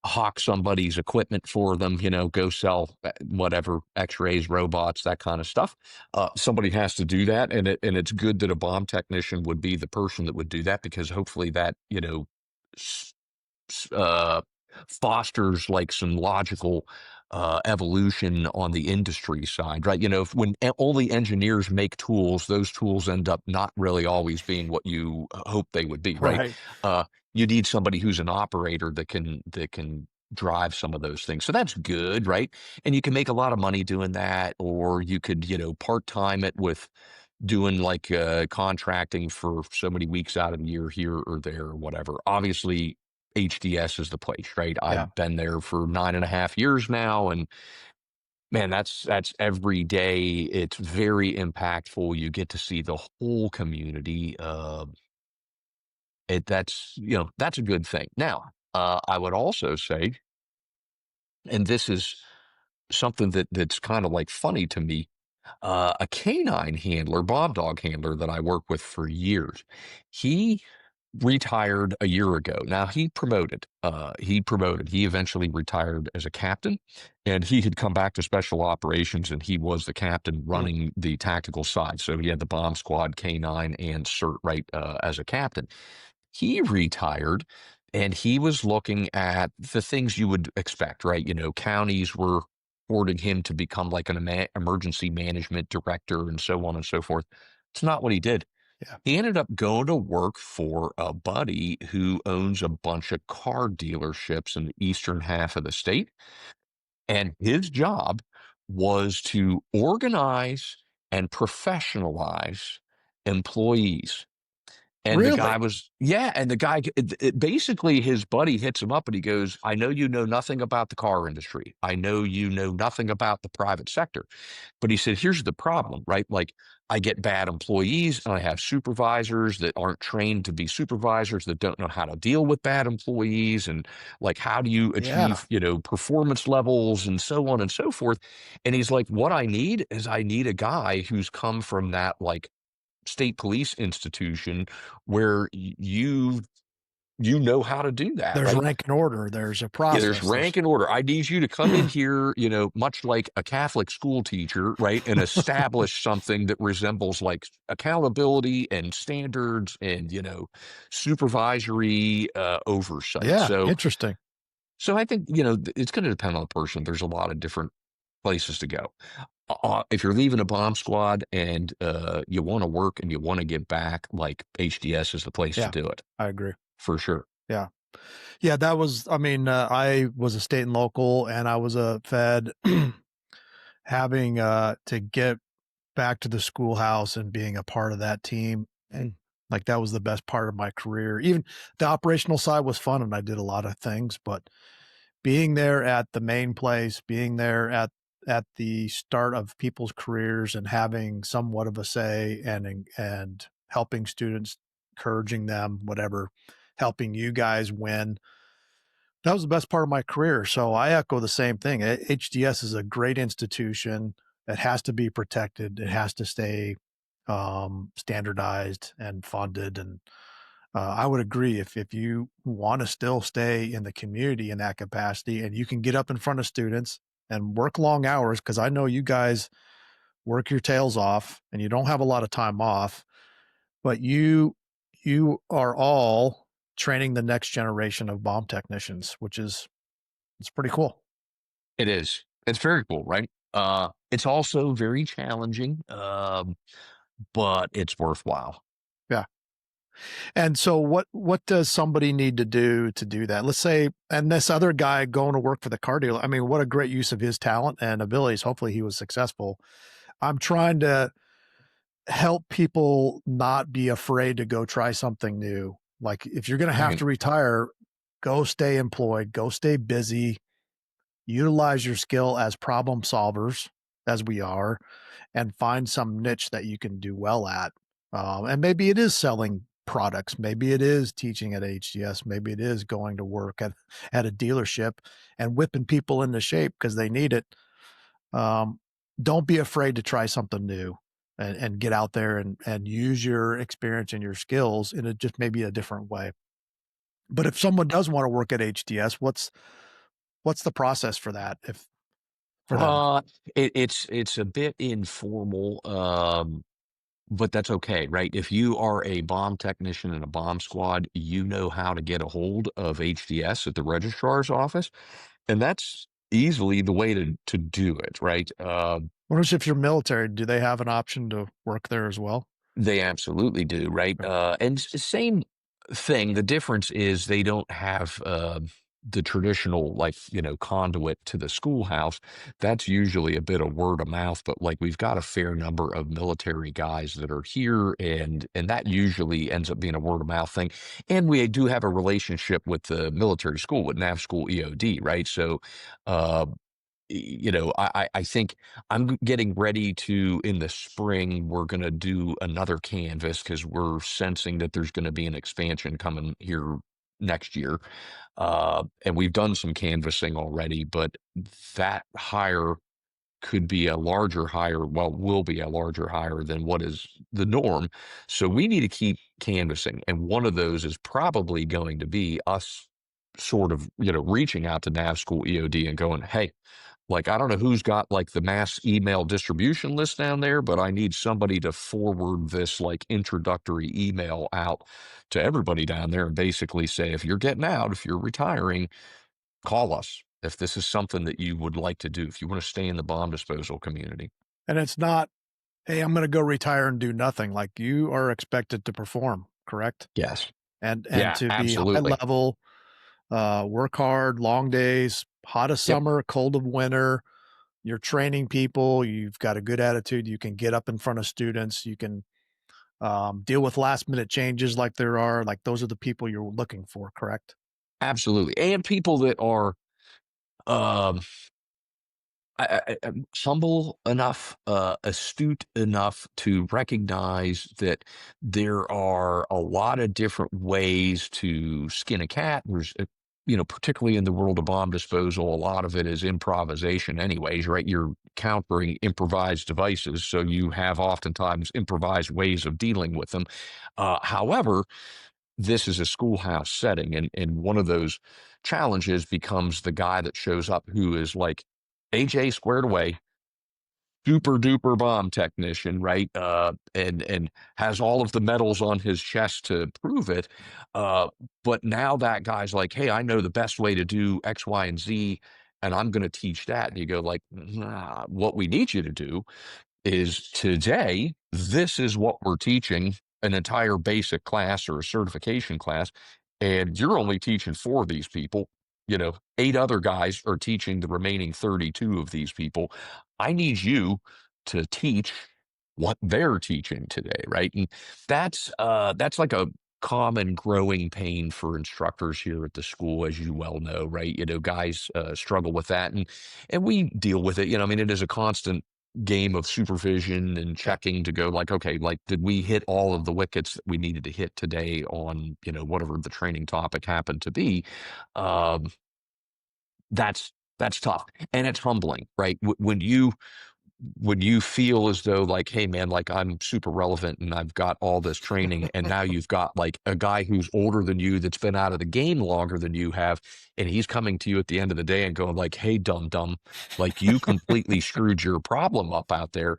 hawk somebody's equipment for them, go sell whatever x-rays, robots, that kind of stuff. Somebody has to do that. And it's good that a bomb technician would be the person that would do that, because hopefully that, s- uh, fosters like some logical evolution on the industry side, right? When only engineers make tools, those tools end up not really always being what you hope they would be, right? Right. Uh, you need somebody who's an operator that can drive some of those things. So that's good, right? And you can make a lot of money doing that, or you could, part time it with doing like contracting for so many weeks out of the year here or there or whatever. Obviously, HDS is the place, right? Yeah. I've been there for 9.5 years now, and man, that's every day. It's very impactful. You get to see the whole community. That's a good thing. Now, I would also say, and this is something that's kind of like funny to me, a canine handler, bomb dog handler that I worked with for years. He retired a year ago. Now he promoted. He eventually retired as a captain, and he had come back to special operations, and he was the captain Mm. running the tactical side. So he had the bomb squad, K9, and CERT right as a captain. He retired, and he was looking at the things you would expect, right? Counties were ordering him to become like an emergency management director and so on and so forth. It's not what he did. Yeah. He ended up going to work for a buddy who owns a bunch of car dealerships in the eastern half of the state. And his job was to organize and professionalize employees. And the guy Really? was, yeah. And the guy, basically, his buddy hits him up and he goes, I know you know nothing about the car industry. I know you know nothing about the private sector. But he said, here's the problem, right? Like, I get bad employees and I have supervisors that aren't trained to be supervisors, that don't know how to deal with bad employees. And like, how do you Yeah. achieve, performance levels and so on and so forth? And he's like, what I need a guy who's come from that like state police institution where you know how to do that, There's right? rank and order, there's a Yeah, there's process, rank and order. I need you to come in here, much like a Catholic school teacher, right, and establish something that resembles like accountability and standards and, supervisory oversight. Yeah, So, interesting. so I think, it's going to depend on the person. There's a lot of different places to go. If you're leaving a bomb squad and you want to work and you want to give back, like HDS is the place to Yeah, do it I agree. for sure. Yeah. Yeah, I was a state and local, and I was a Fed. Having, to get back to the schoolhouse and being a part of that team, and, like, that was the best part of my career. Even the operational side was fun, and I did a lot of things, but being there at the main place, being there at the start of people's careers and having somewhat of a say and helping students, encouraging them, whatever, helping you guys win. That was the best part of my career. So I echo the same thing. HDS is a great institution. It has to be protected. It has to stay standardized and funded. And I would agree if you want to still stay in the community in that capacity, and you can get up in front of students and work long hours, because I know you guys work your tails off and you don't have a lot of time off, but you are all training the next generation of bomb technicians, which is it's pretty cool. It is. It's very cool, right? It's also very challenging, but it's worthwhile. Yeah. And so what does somebody need to do that? Let's say, and this other guy going to work for the car dealer, I mean, what a great use of his talent and abilities. Hopefully he was successful. I'm trying to help people not be afraid to go try something new. Like if you're going to have Right. to retire, go stay employed, go stay busy, utilize your skill as problem solvers as we are, and find some niche that you can do well at. And maybe it is selling products. Maybe it is teaching at HDS. Maybe it is going to work at a dealership and whipping people into shape because they need it. Um, don't be afraid to try something new and get out there and use your experience and your skills in a just maybe a different way. But if someone does want to work at HDS, what's the process for that if for them? Uh, it's a bit informal, but that's okay, right? If you are a bomb technician in a bomb squad, you know how to get a hold of HDS at the registrar's office, and that's easily the way to do it, right? Wonders if you're military, do they have an option to work there as well? They absolutely do, right? Okay. And same thing. The difference is they don't have the traditional, like, conduit to the schoolhouse. That's usually a bit of word of mouth, but like we've got a fair number of military guys that are here, and that usually ends up being a word of mouth thing. And we do have a relationship with the military school, with Nav School EOD, right? So, uh, I think I'm getting ready to, in the spring, we're going to do another canvas because we're sensing that there's going to be an expansion coming here next year. And we've done some canvassing already, but that hire could be a larger hire, well, will be a larger hire than what is the norm. So we need to keep canvassing. And one of those is probably going to be us sort of, reaching out to NAV School EOD and going, hey, like, I don't know who's got like the mass email distribution list down there, but I need somebody to forward this like introductory email out to everybody down there and basically say, if you're getting out, if you're retiring, call us. If this is something that you would like to do, if you want to stay in the bomb disposal community. And it's not, "Hey, I'm gonna go retire and do nothing." Like, you are expected to perform, correct? Yes. And Yeah, to be high absolutely. level, work hard, long days, hot of Yep. summer, cold of winter. You're training people, you've got a good attitude, you can get up in front of students, you can, deal with last minute changes like there are, like, those are the people you're looking for, correct? Absolutely. And people that are um humble enough, astute enough to recognize that there are a lot of different ways to skin a cat. There's, particularly in the world of bomb disposal, a lot of it is improvisation, anyways, right? You're countering improvised devices, so you have oftentimes improvised ways of dealing with them. However, this is a schoolhouse setting, and one of those challenges becomes the guy that shows up who is like AJ squared away, super duper bomb technician, right? And has all of the medals on his chest to prove it. But now that guy's like, hey, I know the best way to do X, Y, and Z, and I'm going to teach that. And you go like, nah, what we need you to do is today, this is what we're teaching, an entire basic class or a certification class, and you're only teaching four of these people. Eight other guys are teaching the remaining 32 of these people. I need you to teach what they're teaching today, right? And that's like a common growing pain for instructors here at the school, as you well know, right? Guys struggle with that, and we deal with it. I mean, it is a constant game of supervision and Yeah. checking to go like, okay, like did we hit all of the wickets that we needed to hit today on whatever the training topic happened to be. Um, that's tough and it's humbling, right? When you feel as though like, hey man, like I'm super relevant and I've got all this training, and now you've got like a guy who's older than you that's been out of the game longer than you have, and he's coming to you at the end of the day and going like, hey, dum dum, like you completely screwed your problem up out there.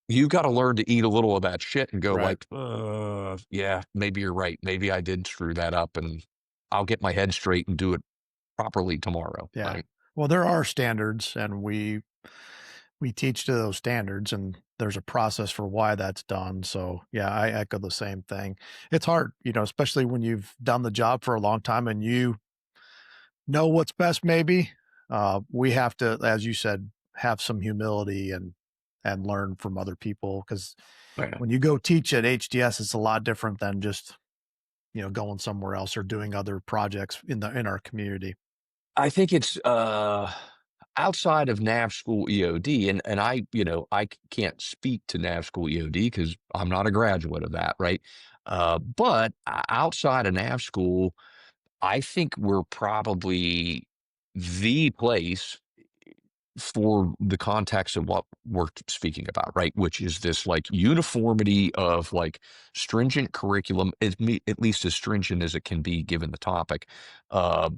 You got to learn to eat a little of that shit and go Right. like, yeah, maybe you're right. Maybe I did screw that up, and I'll get my head straight and do it properly tomorrow. Yeah. Right. Well, there are standards, and we teach to those standards, and there's a process for why that's done. So, yeah, I echo the same thing. It's hard, especially when you've done the job for a long time and you know what's best maybe. We have to, as you said, have some humility and learn from other people, because Right. when you go teach at HDS, it's a lot different than just, going somewhere else or doing other projects in our community. I think it's outside of NAV school EOD, and I can't speak to NAV school EOD because I'm not a graduate of that, right? But outside of NAV school, I think we're probably the place for the context of what we're speaking about, right? Which is this like uniformity of like stringent curriculum, at least as stringent as it can be given the topic, uh,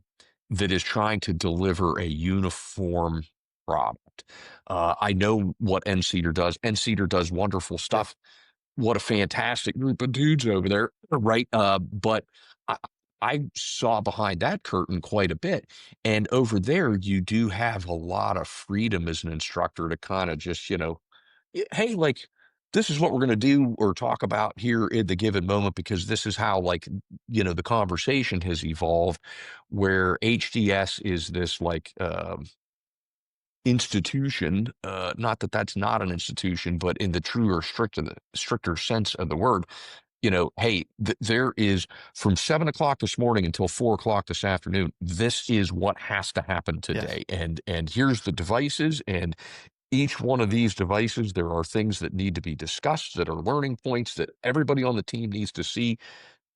that is trying to deliver a uniform product. I know what NCEDR does. NCEDR does wonderful Yep. stuff. What a fantastic group of dudes over there, right? But I, I saw behind that curtain quite a bit. And over there, you do have a lot of freedom as an instructor to kind of just, hey, like, this is what we're going to do or talk about here in the given moment because this is how, like, the conversation has evolved, where HDS is this, like, institution, not that that's not an institution, but in the truer, stricter sense of the word, hey, there is from 7 o'clock this morning until 4 o'clock this afternoon. This is what has to happen Yes. today, and here's the devices, and each one of these devices, there are things that need to be discussed that are learning points that everybody on the team needs to see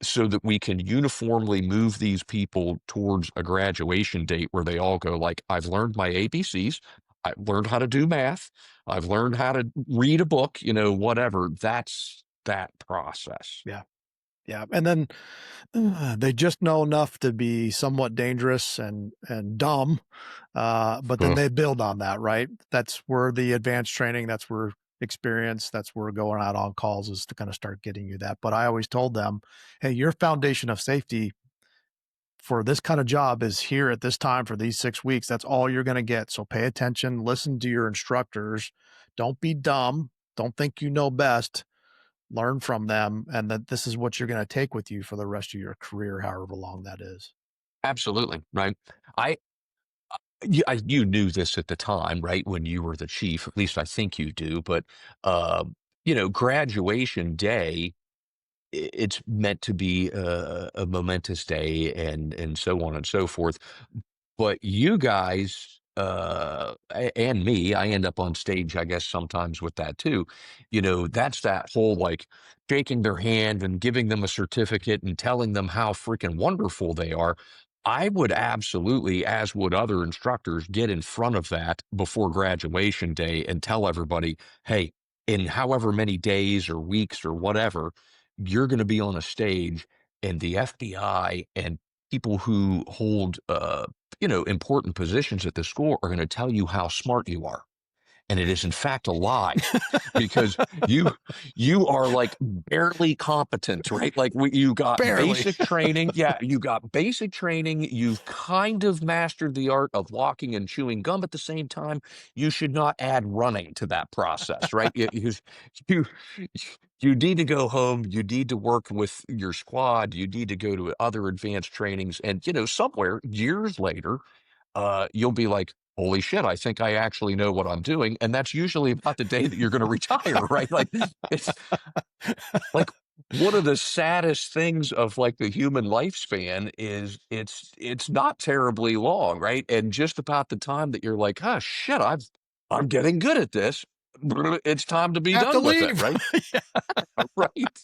so that we can uniformly move these people towards a graduation date where they all go like, I've learned my ABCs, I've learned how to do math, I've learned how to read a book, whatever. That's that process. Yeah. Yeah. And then they just know enough to be somewhat dangerous and dumb, but then Ugh. they build on that, right? That's where the advanced training, that's where experience, that's where going out on calls is to kind of start getting you that. But I always told them, hey, your foundation of safety for this kind of job is here at this time for these 6 weeks. That's all you're going to get. So pay attention, listen to your instructors. Don't be dumb. Don't think you know best. Learn from them, and that this is what you're going to take with you for the rest of your career, however long that is. Absolutely. Right. I, you knew this at the time, right? When you were the chief, at least I think you do, but, uh, graduation day, it's meant to be a momentous day and so on and so forth. But you guys, and me, I end up on stage, I guess, sometimes with that too. That's that whole like shaking their hand and giving them a certificate and telling them how freaking wonderful they are. I would absolutely, as would other instructors, get in front of that before graduation day and tell everybody, hey, in however many days or weeks or whatever, you're going to be on a stage, and the FBI and people who hold important positions at the school are going to tell you how smart you are. And it is in fact a lie because you are like barely competent, right? Like you got Barely. basic training. Yeah, you got basic training. You've kind of mastered the art of walking and chewing gum at the same time. You should not add running to that process, right? You, you need to go home. You need to work with your squad. You need to go to other advanced trainings. And, somewhere years later, you'll be like, holy shit, I think I actually know what I'm doing. And that's usually about the day that you're going to retire, right? Like, it's like, one of the saddest things of like the human lifespan is it's not terribly long, right? And just about the time that you're like, oh shit, I'm getting good at this. It's time to be Have to done with it, leave. right? Right.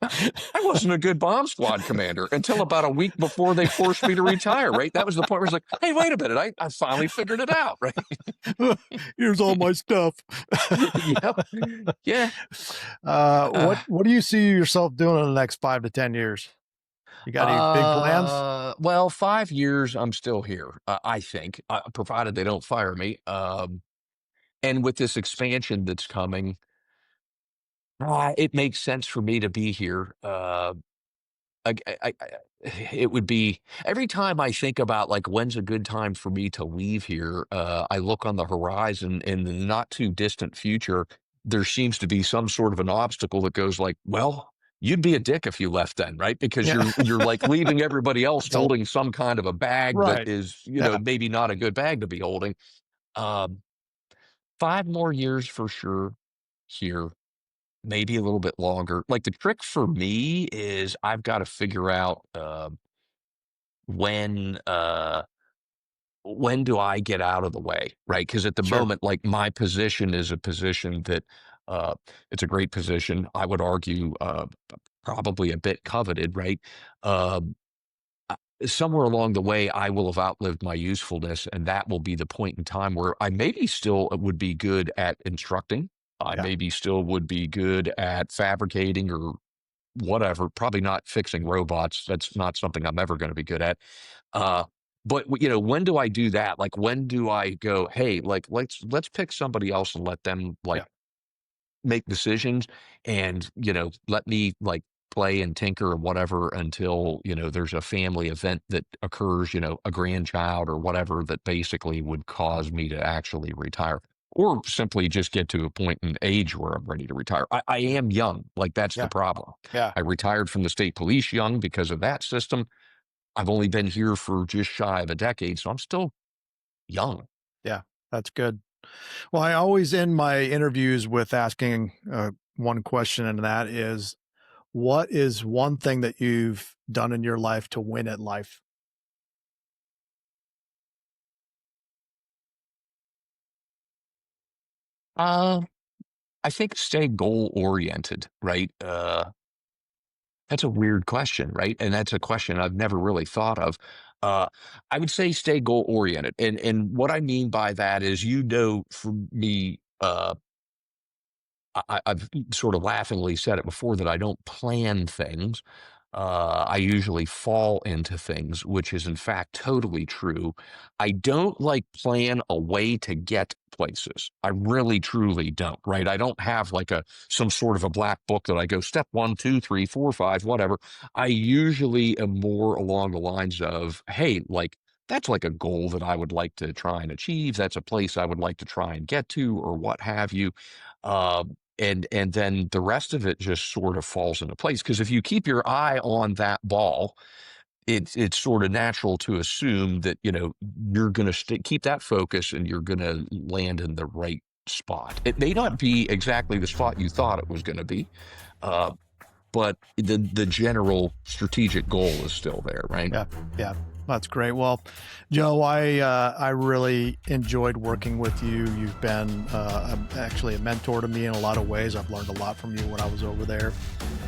I wasn't a good bomb squad commander until about a week before they forced me to retire, right? That was the point where it's like, hey, wait a minute, I finally figured it out, right? Here's all my stuff. Yep. Yeah. What do you see yourself doing in the next 5 to 10 years? You got any big plans? Well, 5 years, I'm still here, I think, provided they don't fire me. And with this expansion that's coming, it makes sense for me to be here. It would be every time I think about like when's a good time for me to leave here. I look on the horizon in the not too distant future. There seems to be some sort of an obstacle that goes like, well, you'd be a dick if you left then, right? Because Yeah. you're like leaving everybody else So holding some kind of a bag that right. is, Yeah. maybe not a good bag to be holding. Um, 5 more years for sure here, maybe a little bit longer. Like the trick for me is I've got to figure out when uh when do I get out of the way, right? Because at the Sure. moment, like my position is a position that uh it's a great position. I would argue probably a bit coveted, right? Um Somewhere along the way, I will have outlived my usefulness, and that will be the point in time where I maybe still would be good at instructing. I Yeah. maybe still would be good at fabricating or whatever. Probably not fixing robots. That's not something I'm ever going to be good at. Uh, but when do I do that? Like, when do I go? Hey, like let's pick somebody else and let them like Yeah. make decisions and let me like play and tinker or whatever until there's a family event that occurs, a grandchild or whatever that basically would cause me to actually retire or simply just get to a point in age where I'm ready to retire. I am young, like that's the Yeah. problem. Yeah. I retired from the state police young because of that system. I've only been here for just shy of a decade, so I'm still young. Yeah. That's good. Well, I always end my interviews with asking one question, and that is, what is one thing that you've done in your life to win at life? uh I think stay goal oriented, right? That's a weird question, right? And that's a question I've never really thought of. Uh, I would say stay goal oriented, and what I mean by that is, for me, I've sort of laughingly said it before that I don't plan things. I usually fall into things, which is in fact totally true. I don't like plan a way to get places. I really truly don't, right? I don't have like some sort of a black book that I go step one, two, three, four, five, whatever. I usually am more along the lines of, hey, like that's like a goal that I would like to try and achieve. That's a place I would like to try and get to, or what have you. Uh, and then the rest of it just sort of falls into place because if you keep your eye on that ball, it's sort of natural to assume that you're going to keep that focus and you're going to land in the right spot. It may not be exactly the spot you thought it was going to be, uh, but the general strategic goal is still there, right? Yeah, yeah, that's great. Well, Joe, I really enjoyed working with you. You've been actually a mentor to me in a lot of ways. I've learned a lot from you when I was over there,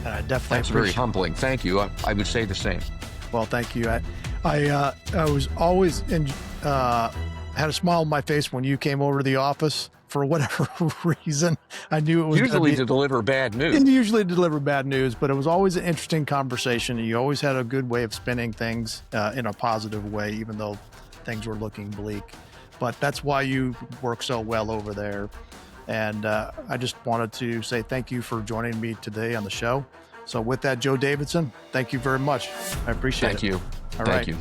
and I definitely That's very appreciate. humbling. Thank you. I would say the same. Well, thank you. I was always had a smile on my face when you came over to the office for whatever reason. I knew it was going to Usually be. to deliver bad news. And usually deliver bad news, but it was always an interesting conversation. You always had a good way of spinning things in a positive way, even though things were looking bleak. But that's why you work so well over there. And I just wanted to say thank you for joining me today on the show. So with that, Joe Davidson, thank you very much. I appreciate it. Thank you. All Thank right. you.